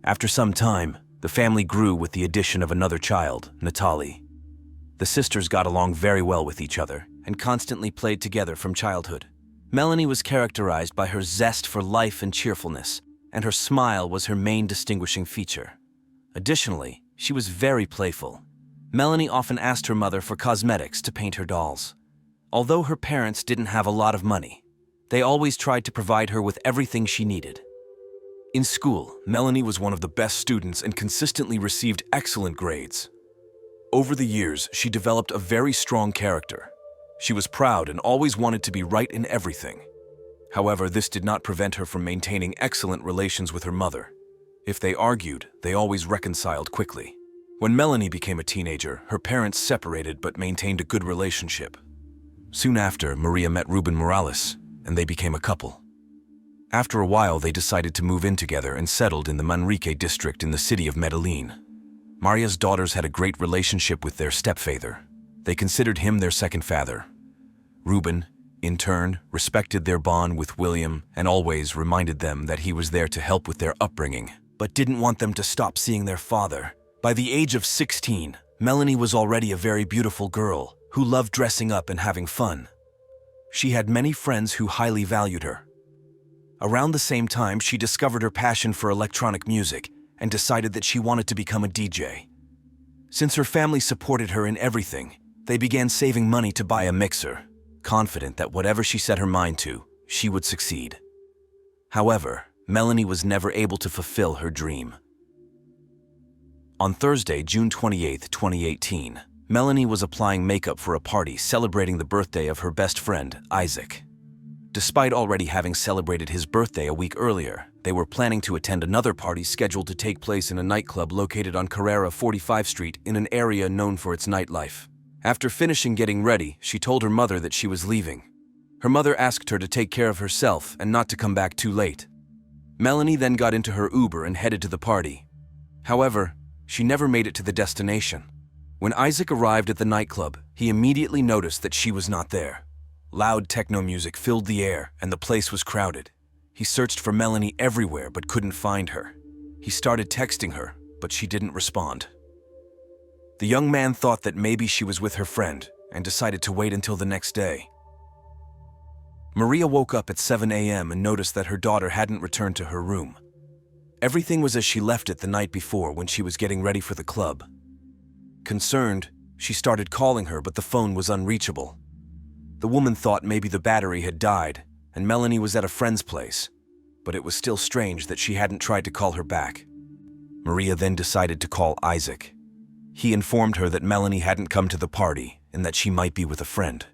After some time, the family grew with the addition of another child, Natalie. The sisters got along very well with each other and constantly played together from childhood. Melanie was characterized by her zest for life and cheerfulness, and her smile was her main distinguishing feature. Additionally, she was very playful. Melanie often asked her mother for cosmetics to paint her dolls. Although her parents didn't have a lot of money, they always tried to provide her with everything she needed. In school, Melanie was one of the best students and consistently received excellent grades. Over the years, she developed a very strong character. She was proud and always wanted to be right in everything. However, this did not prevent her from maintaining excellent relations with her mother. If they argued, they always reconciled quickly. When Melanie became a teenager, her parents separated but maintained a good relationship. Soon after, Maria met Ruben Morales, and they became a couple. After a while, they decided to move in together and settled in the Manrique district in the city of Medellin. Maria's daughters had a great relationship with their stepfather. They considered him their second father. Ruben, in turn, respected their bond with William and always reminded them that he was there to help with their upbringing, but didn't want them to stop seeing their father. By the age of 16, Melanie was already a very beautiful girl who loved dressing up and having fun. She had many friends who highly valued her. Around the same time, she discovered her passion for electronic music and decided that she wanted to become a DJ. Since her family supported her in everything, they began saving money to buy a mixer, confident that whatever she set her mind to, she would succeed. However, Melanie was never able to fulfill her dream. On Thursday, June 28, 2018, Melanie was applying makeup for a party celebrating the birthday of her best friend, Isaac. Despite already having celebrated his birthday a week earlier, they were planning to attend another party scheduled to take place in a nightclub located on Carrera 45 Street in an area known for its nightlife. After finishing getting ready, she told her mother that she was leaving. Her mother asked her to take care of herself and not to come back too late. Melanie then got into her Uber and headed to the party. However, she never made it to the destination. When Isaac arrived at the nightclub, he immediately noticed that she was not there. Loud techno music filled the air, and the place was crowded. He searched for Melanie everywhere but couldn't find her. He started texting her, but she didn't respond. The young man thought that maybe she was with her friend and decided to wait until the next day. Maria woke up at 7 a.m. and noticed that her daughter hadn't returned to her room. Everything was as she left it the night before when she was getting ready for the club. Concerned, she started calling her, but the phone was unreachable. The woman thought maybe the battery had died and Melanie was at a friend's place, but it was still strange that she hadn't tried to call her back. Maria then decided to call Isaac. He informed her that Melanie hadn't come to the party and that she might be with a friend.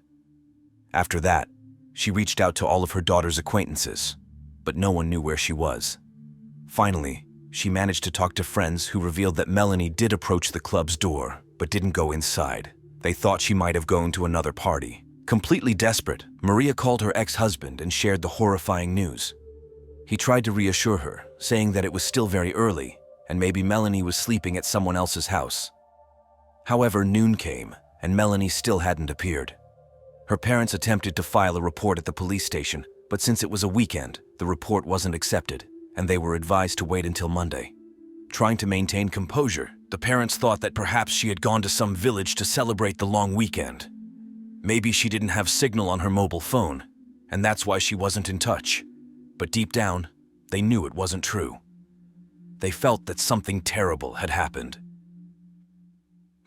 After that, she reached out to all of her daughter's acquaintances, but no one knew where she was. Finally, she managed to talk to friends who revealed that Melanie did approach the club's door, but didn't go inside. They thought she might have gone to another party. Completely desperate, Maria called her ex-husband and shared the horrifying news. He tried to reassure her, saying that it was still very early and maybe Melanie was sleeping at someone else's house. However, noon came and Melanie still hadn't appeared. Her parents attempted to file a report at the police station, but since it was a weekend, the report wasn't accepted and they were advised to wait until Monday. Trying to maintain composure, the parents thought that perhaps she had gone to some village to celebrate the long weekend. Maybe she didn't have signal on her mobile phone, and that's why she wasn't in touch. But deep down, they knew it wasn't true. They felt that something terrible had happened.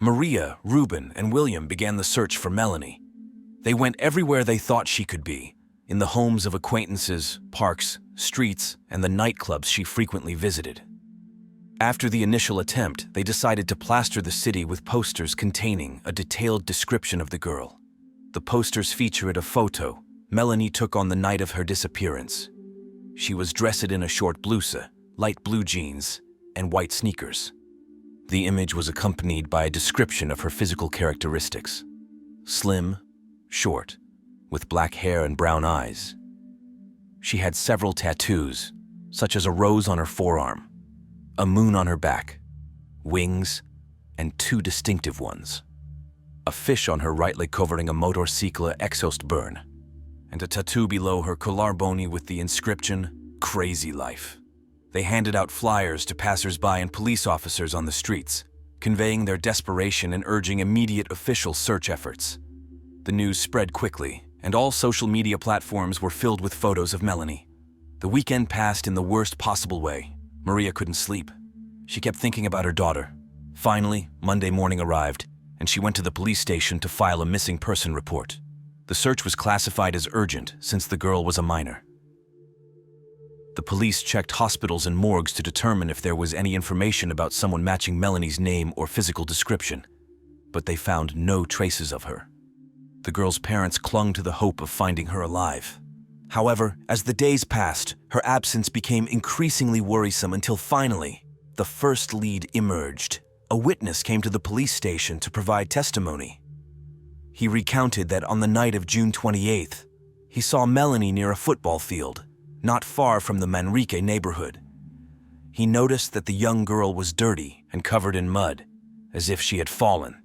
Maria, Ruben, and William began the search for Melanie. They went everywhere they thought she could be, in the homes of acquaintances, parks, streets, and the nightclubs she frequently visited. After the initial attempt, they decided to plaster the city with posters containing a detailed description of the girl. The posters featured a photo Melanie took on the night of her disappearance. She was dressed in a short blouse, light blue jeans, and white sneakers. The image was accompanied by a description of her physical characteristics. Slim, short, with black hair and brown eyes. She had several tattoos, such as a rose on her forearm, a moon on her back, wings, and two distinctive ones. A fish on her right leg covering a motorcycle exhaust burn, and a tattoo below her collarbone with the inscription, "Crazy Life." They handed out flyers to passers-by and police officers on the streets, conveying their desperation and urging immediate official search efforts. The news spread quickly, and all social media platforms were filled with photos of Melanie. The weekend passed in the worst possible way. Maria couldn't sleep. She kept thinking about her daughter. Finally, Monday morning arrived, and she went to the police station to file a missing person report. The search was classified as urgent since the girl was a minor. The police checked hospitals and morgues to determine if there was any information about someone matching Melanie's name or physical description, but they found no traces of her. The girl's parents clung to the hope of finding her alive. However, as the days passed, her absence became increasingly worrisome until finally, the first lead emerged. A witness came to the police station to provide testimony. He recounted that on the night of June 28th, he saw Melanie near a football field, not far from the Manrique neighborhood. He noticed that the young girl was dirty and covered in mud, as if she had fallen.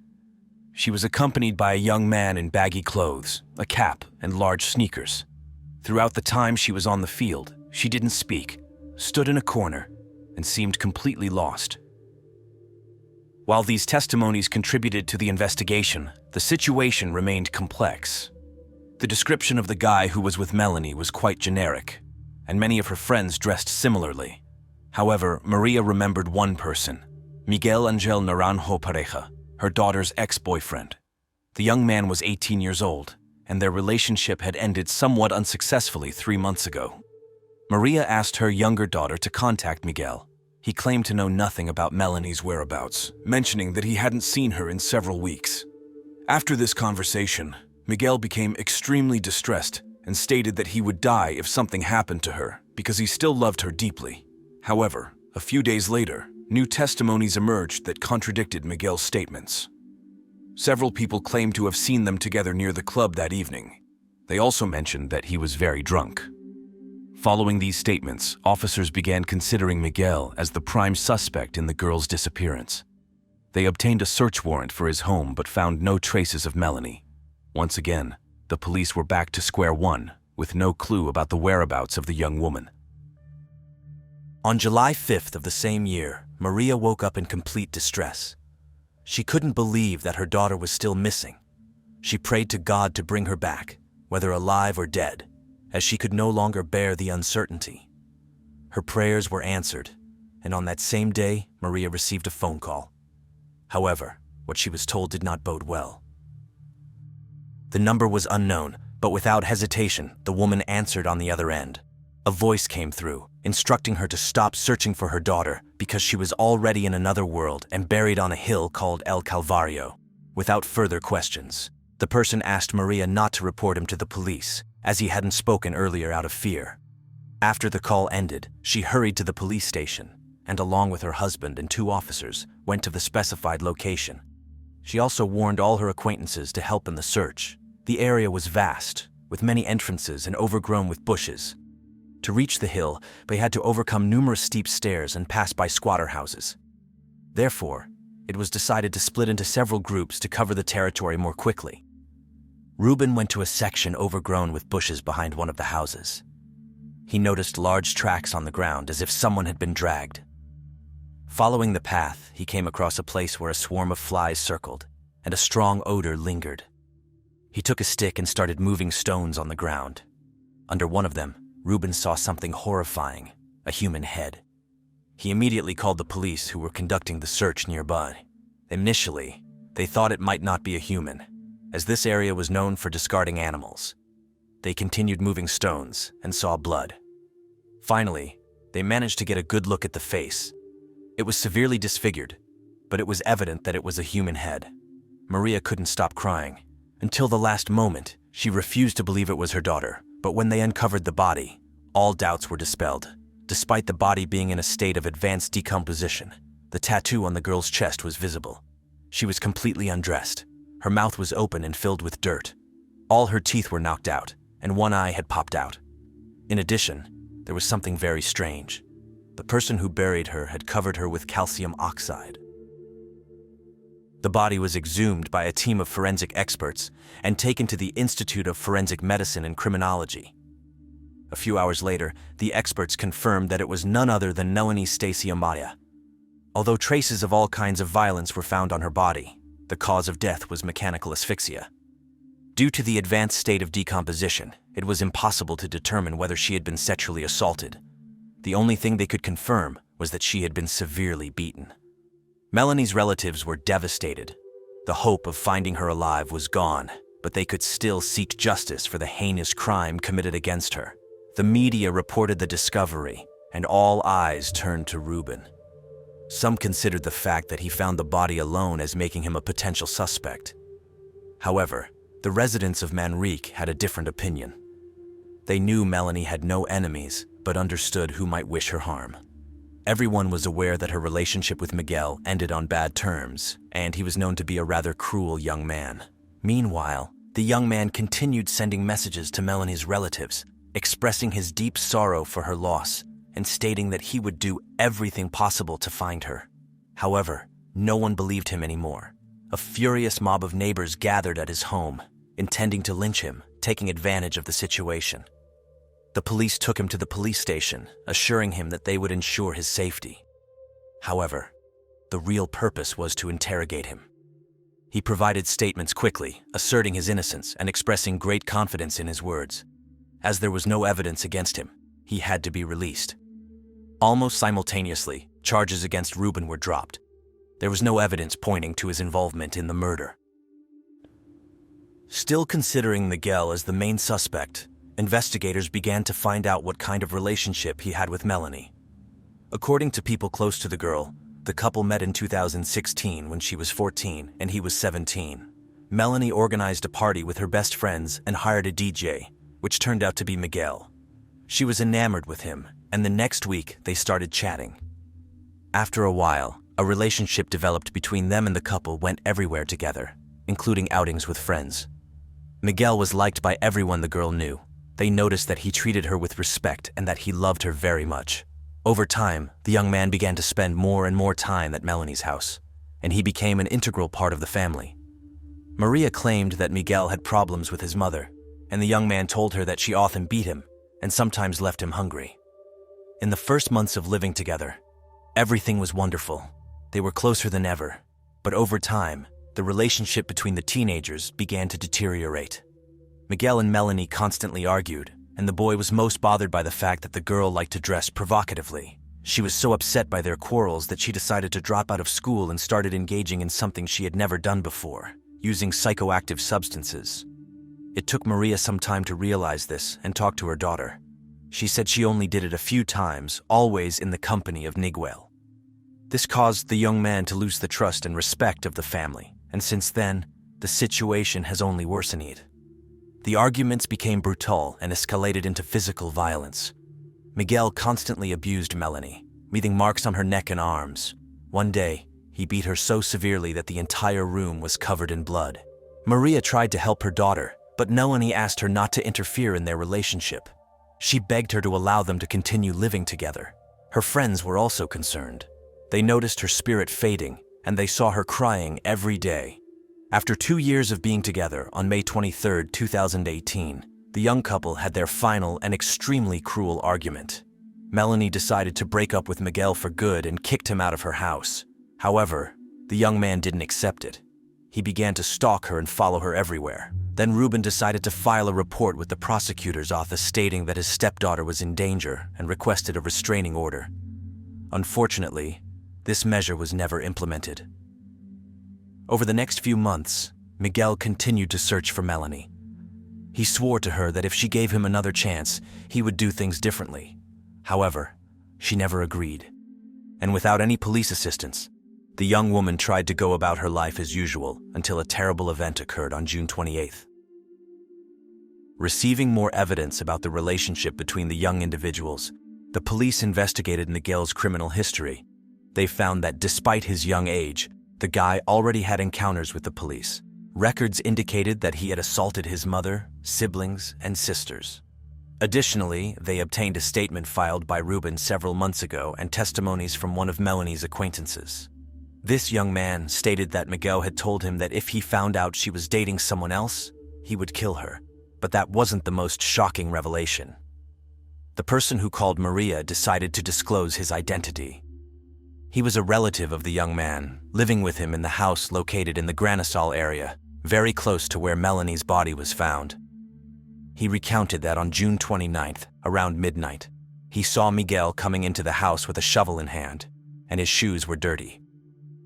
She was accompanied by a young man in baggy clothes, a cap, and large sneakers. Throughout the time she was on the field, she didn't speak, stood in a corner, and seemed completely lost. While these testimonies contributed to the investigation, the situation remained complex. The description of the guy who was with Melanie was quite generic, and many of her friends dressed similarly. However, Maria remembered one person, Miguel Angel Naranjo Pareja, her daughter's ex-boyfriend. The young man was 18 years old, and their relationship had ended somewhat unsuccessfully 3 months ago. Maria asked her younger daughter to contact Miguel. He claimed to know nothing about Melanie's whereabouts, mentioning that he hadn't seen her in several weeks. After this conversation, Miguel became extremely distressed and stated that he would die if something happened to her because he still loved her deeply. However, a few days later, new testimonies emerged that contradicted Miguel's statements. Several people claimed to have seen them together near the club that evening. They also mentioned that he was very drunk. Following these statements, officers began considering Miguel as the prime suspect in the girl's disappearance. They obtained a search warrant for his home but found no traces of Melanie. Once again, the police were back to square one, with no clue about the whereabouts of the young woman. On July 5th of the same year, Maria woke up in complete distress. She couldn't believe that her daughter was still missing. She prayed to God to bring her back, whether alive or dead, as she could no longer bear the uncertainty. Her prayers were answered, and on that same day, Maria received a phone call. However, what she was told did not bode well. The number was unknown, but without hesitation, the woman answered on the other end. A voice came through, instructing her to stop searching for her daughter because she was already in another world and buried on a hill called El Calvario. Without further questions, the person asked Maria not to report him to the police, as he hadn't spoken earlier out of fear. After the call ended, she hurried to the police station, and along with her husband and 2 officers, went to the specified location. She also warned all her acquaintances to help in the search. The area was vast, with many entrances and overgrown with bushes. To reach the hill, they had to overcome numerous steep stairs and pass by squatter houses. Therefore, it was decided to split into several groups to cover the territory more quickly. Reuben went to a section overgrown with bushes behind one of the houses. He noticed large tracks on the ground as if someone had been dragged. Following the path, he came across a place where a swarm of flies circled, and a strong odor lingered. He took a stick and started moving stones on the ground. Under one of them, Reuben saw something horrifying, a human head. He immediately called the police who were conducting the search nearby. Initially, they thought it might not be a human, as this area was known for discarding animals. They continued moving stones and saw blood. Finally, they managed to get a good look at the face. It was severely disfigured, but it was evident that it was a human head. Maria couldn't stop crying. Until the last moment, she refused to believe it was her daughter, but when they uncovered the body, all doubts were dispelled. Despite the body being in a state of advanced decomposition, the tattoo on the girl's chest was visible. She was completely undressed. Her mouth was open and filled with dirt. All her teeth were knocked out, and one eye had popped out. In addition, there was something very strange. The person who buried her had covered her with calcium oxide. The body was exhumed by a team of forensic experts and taken to the Institute of Forensic Medicine and Criminology. A few hours later, the experts confirmed that it was none other than Melanie Stacy Amaya. Although traces of all kinds of violence were found on her body, the cause of death was mechanical asphyxia. Due to the advanced state of decomposition, it was impossible to determine whether she had been sexually assaulted. The only thing they could confirm was that she had been severely beaten. Melanie's relatives were devastated. The hope of finding her alive was gone, but they could still seek justice for the heinous crime committed against her. The media reported the discovery, and all eyes turned to Reuben. Some considered the fact that he found the body alone as making him a potential suspect. However, the residents of Manrique had a different opinion. They knew Melanie had no enemies, but understood who might wish her harm. Everyone was aware that her relationship with Miguel ended on bad terms, and he was known to be a rather cruel young man. Meanwhile, the young man continued sending messages to Melanie's relatives, expressing his deep sorrow for her loss and stating that he would do everything possible to find her. However, no one believed him anymore. A furious mob of neighbors gathered at his home, intending to lynch him, taking advantage of the situation. The police took him to the police station, assuring him that they would ensure his safety. However, the real purpose was to interrogate him. He provided statements quickly, asserting his innocence and expressing great confidence in his words. As there was no evidence against him, he had to be released. Almost simultaneously, charges against Reuben were dropped. There was no evidence pointing to his involvement in the murder. Still considering Miguel as the main suspect, investigators began to find out what kind of relationship he had with Melanie. According to people close to the girl, the couple met in 2016 when she was 14 and he was 17. Melanie organized a party with her best friends and hired a DJ, which turned out to be Miguel. She was enamored with him, and the next week they started chatting. After a while, a relationship developed between them, and the couple went everywhere together, including outings with friends. Miguel was liked by everyone the girl knew. They noticed that he treated her with respect and that he loved her very much. Over time, the young man began to spend more and more time at Melanie's house, and he became an integral part of the family. Maria claimed that Miguel had problems with his mother, and the young man told her that she often beat him and sometimes left him hungry. In the first months of living together, everything was wonderful. They were closer than ever, but over time, the relationship between the teenagers began to deteriorate. Miguel and Melanie constantly argued, and the boy was most bothered by the fact that the girl liked to dress provocatively. She was so upset by their quarrels that she decided to drop out of school and started engaging in something she had never done before, using psychoactive substances. It took Maria some time to realize this and talk to her daughter. She said she only did it a few times, always in the company of Miguel. This caused the young man to lose the trust and respect of the family, and since then, the situation has only worsened. The arguments became brutal and escalated into physical violence. Miguel constantly abused Melanie, leaving marks on her neck and arms. One day, he beat her so severely that the entire room was covered in blood. Maria tried to help her daughter, but Melanie asked her not to interfere in their relationship. She begged her to allow them to continue living together. Her friends were also concerned. They noticed her spirit fading, and they saw her crying every day. After 2 years of being together, on May 23, 2018, the young couple had their final and extremely cruel argument. Melanie decided to break up with Miguel for good and kicked him out of her house. However, the young man didn't accept it. He began to stalk her and follow her everywhere. Then Ruben decided to file a report with the prosecutor's office stating that his stepdaughter was in danger and requested a restraining order. Unfortunately, this measure was never implemented. Over the next few months, Miguel continued to search for Melanie. He swore to her that if she gave him another chance, he would do things differently. However, she never agreed. And without any police assistance, the young woman tried to go about her life as usual until a terrible event occurred on June 28th. Receiving more evidence about the relationship between the young individuals, the police investigated Miguel's criminal history. They found that despite his young age, the guy already had encounters with the police. Records indicated that he had assaulted his mother, siblings, and sisters. Additionally, they obtained a statement filed by Ruben several months ago and testimonies from one of Melanie's acquaintances. This young man stated that Miguel had told him that if he found out she was dating someone else, he would kill her. But that wasn't the most shocking revelation. The person who called Maria decided to disclose his identity. He was a relative of the young man, living with him in the house located in the Granisol area, very close to where Melanie's body was found. He recounted that on June 29th, around midnight, he saw Miguel coming into the house with a shovel in hand, and his shoes were dirty.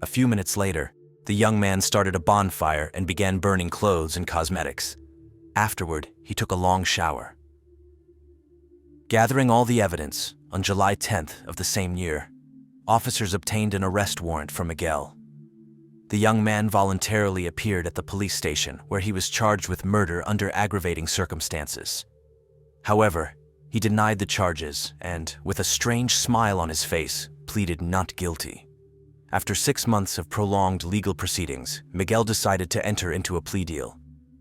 A few minutes later, the young man started a bonfire and began burning clothes and cosmetics. Afterward, he took a long shower. Gathering all the evidence, on July 10th of the same year, officers obtained an arrest warrant for Miguel. The young man voluntarily appeared at the police station where he was charged with murder under aggravating circumstances. However, he denied the charges and, with a strange smile on his face, pleaded not guilty. After 6 months of prolonged legal proceedings, Miguel decided to enter into a plea deal.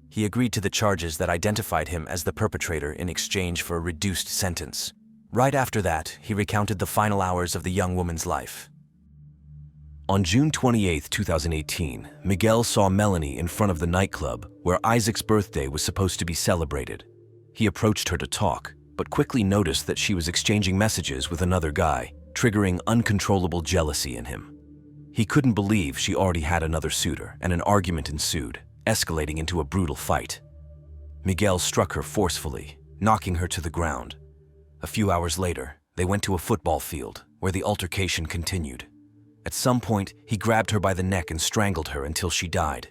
He agreed to the charges that identified him as the perpetrator in exchange for a reduced sentence. Right after that, he recounted the final hours of the young woman's life. On June 28, 2018, Miguel saw Melanie in front of the nightclub where Isaac's birthday was supposed to be celebrated. He approached her to talk, but quickly noticed that she was exchanging messages with another guy, triggering uncontrollable jealousy in him. He couldn't believe she already had another suitor, and an argument ensued, escalating into a brutal fight. Miguel struck her forcefully, knocking her to the ground. A few hours later, they went to a football field, where the altercation continued. At some point, he grabbed her by the neck and strangled her until she died.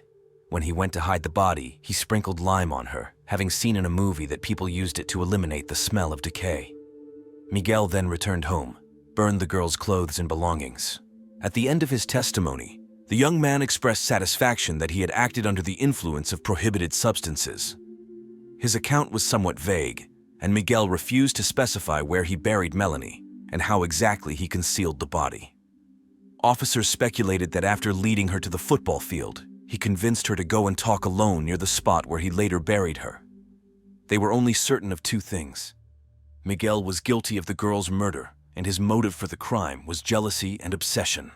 When he went to hide the body, he sprinkled lime on her, having seen in a movie that people used it to eliminate the smell of decay. Miguel then returned home, burned the girl's clothes and belongings. At the end of his testimony, the young man expressed satisfaction that he had acted under the influence of prohibited substances. His account was somewhat vague, and Miguel refused to specify where he buried Melanie and how exactly he concealed the body. Officers speculated that after leading her to the football field, he convinced her to go and talk alone near the spot where he later buried her. They were only certain of 2 things. Miguel was guilty of the girl's murder, and his motive for the crime was jealousy and obsession.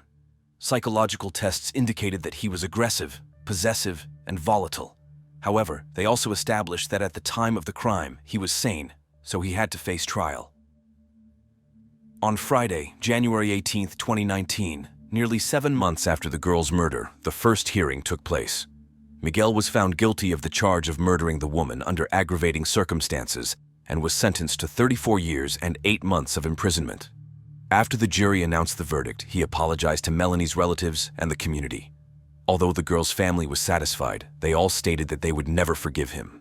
Psychological tests indicated that he was aggressive, possessive, and volatile. However, they also established that at the time of the crime, he was sane, so he had to face trial. On Friday, January 18, 2019, nearly 7 months after the girl's murder, the first hearing took place. Miguel was found guilty of the charge of murdering the woman under aggravating circumstances and was sentenced to 34 years and 8 months of imprisonment. After the jury announced the verdict, he apologized to Melanie's relatives and the community. Although the girl's family was satisfied, they all stated that they would never forgive him.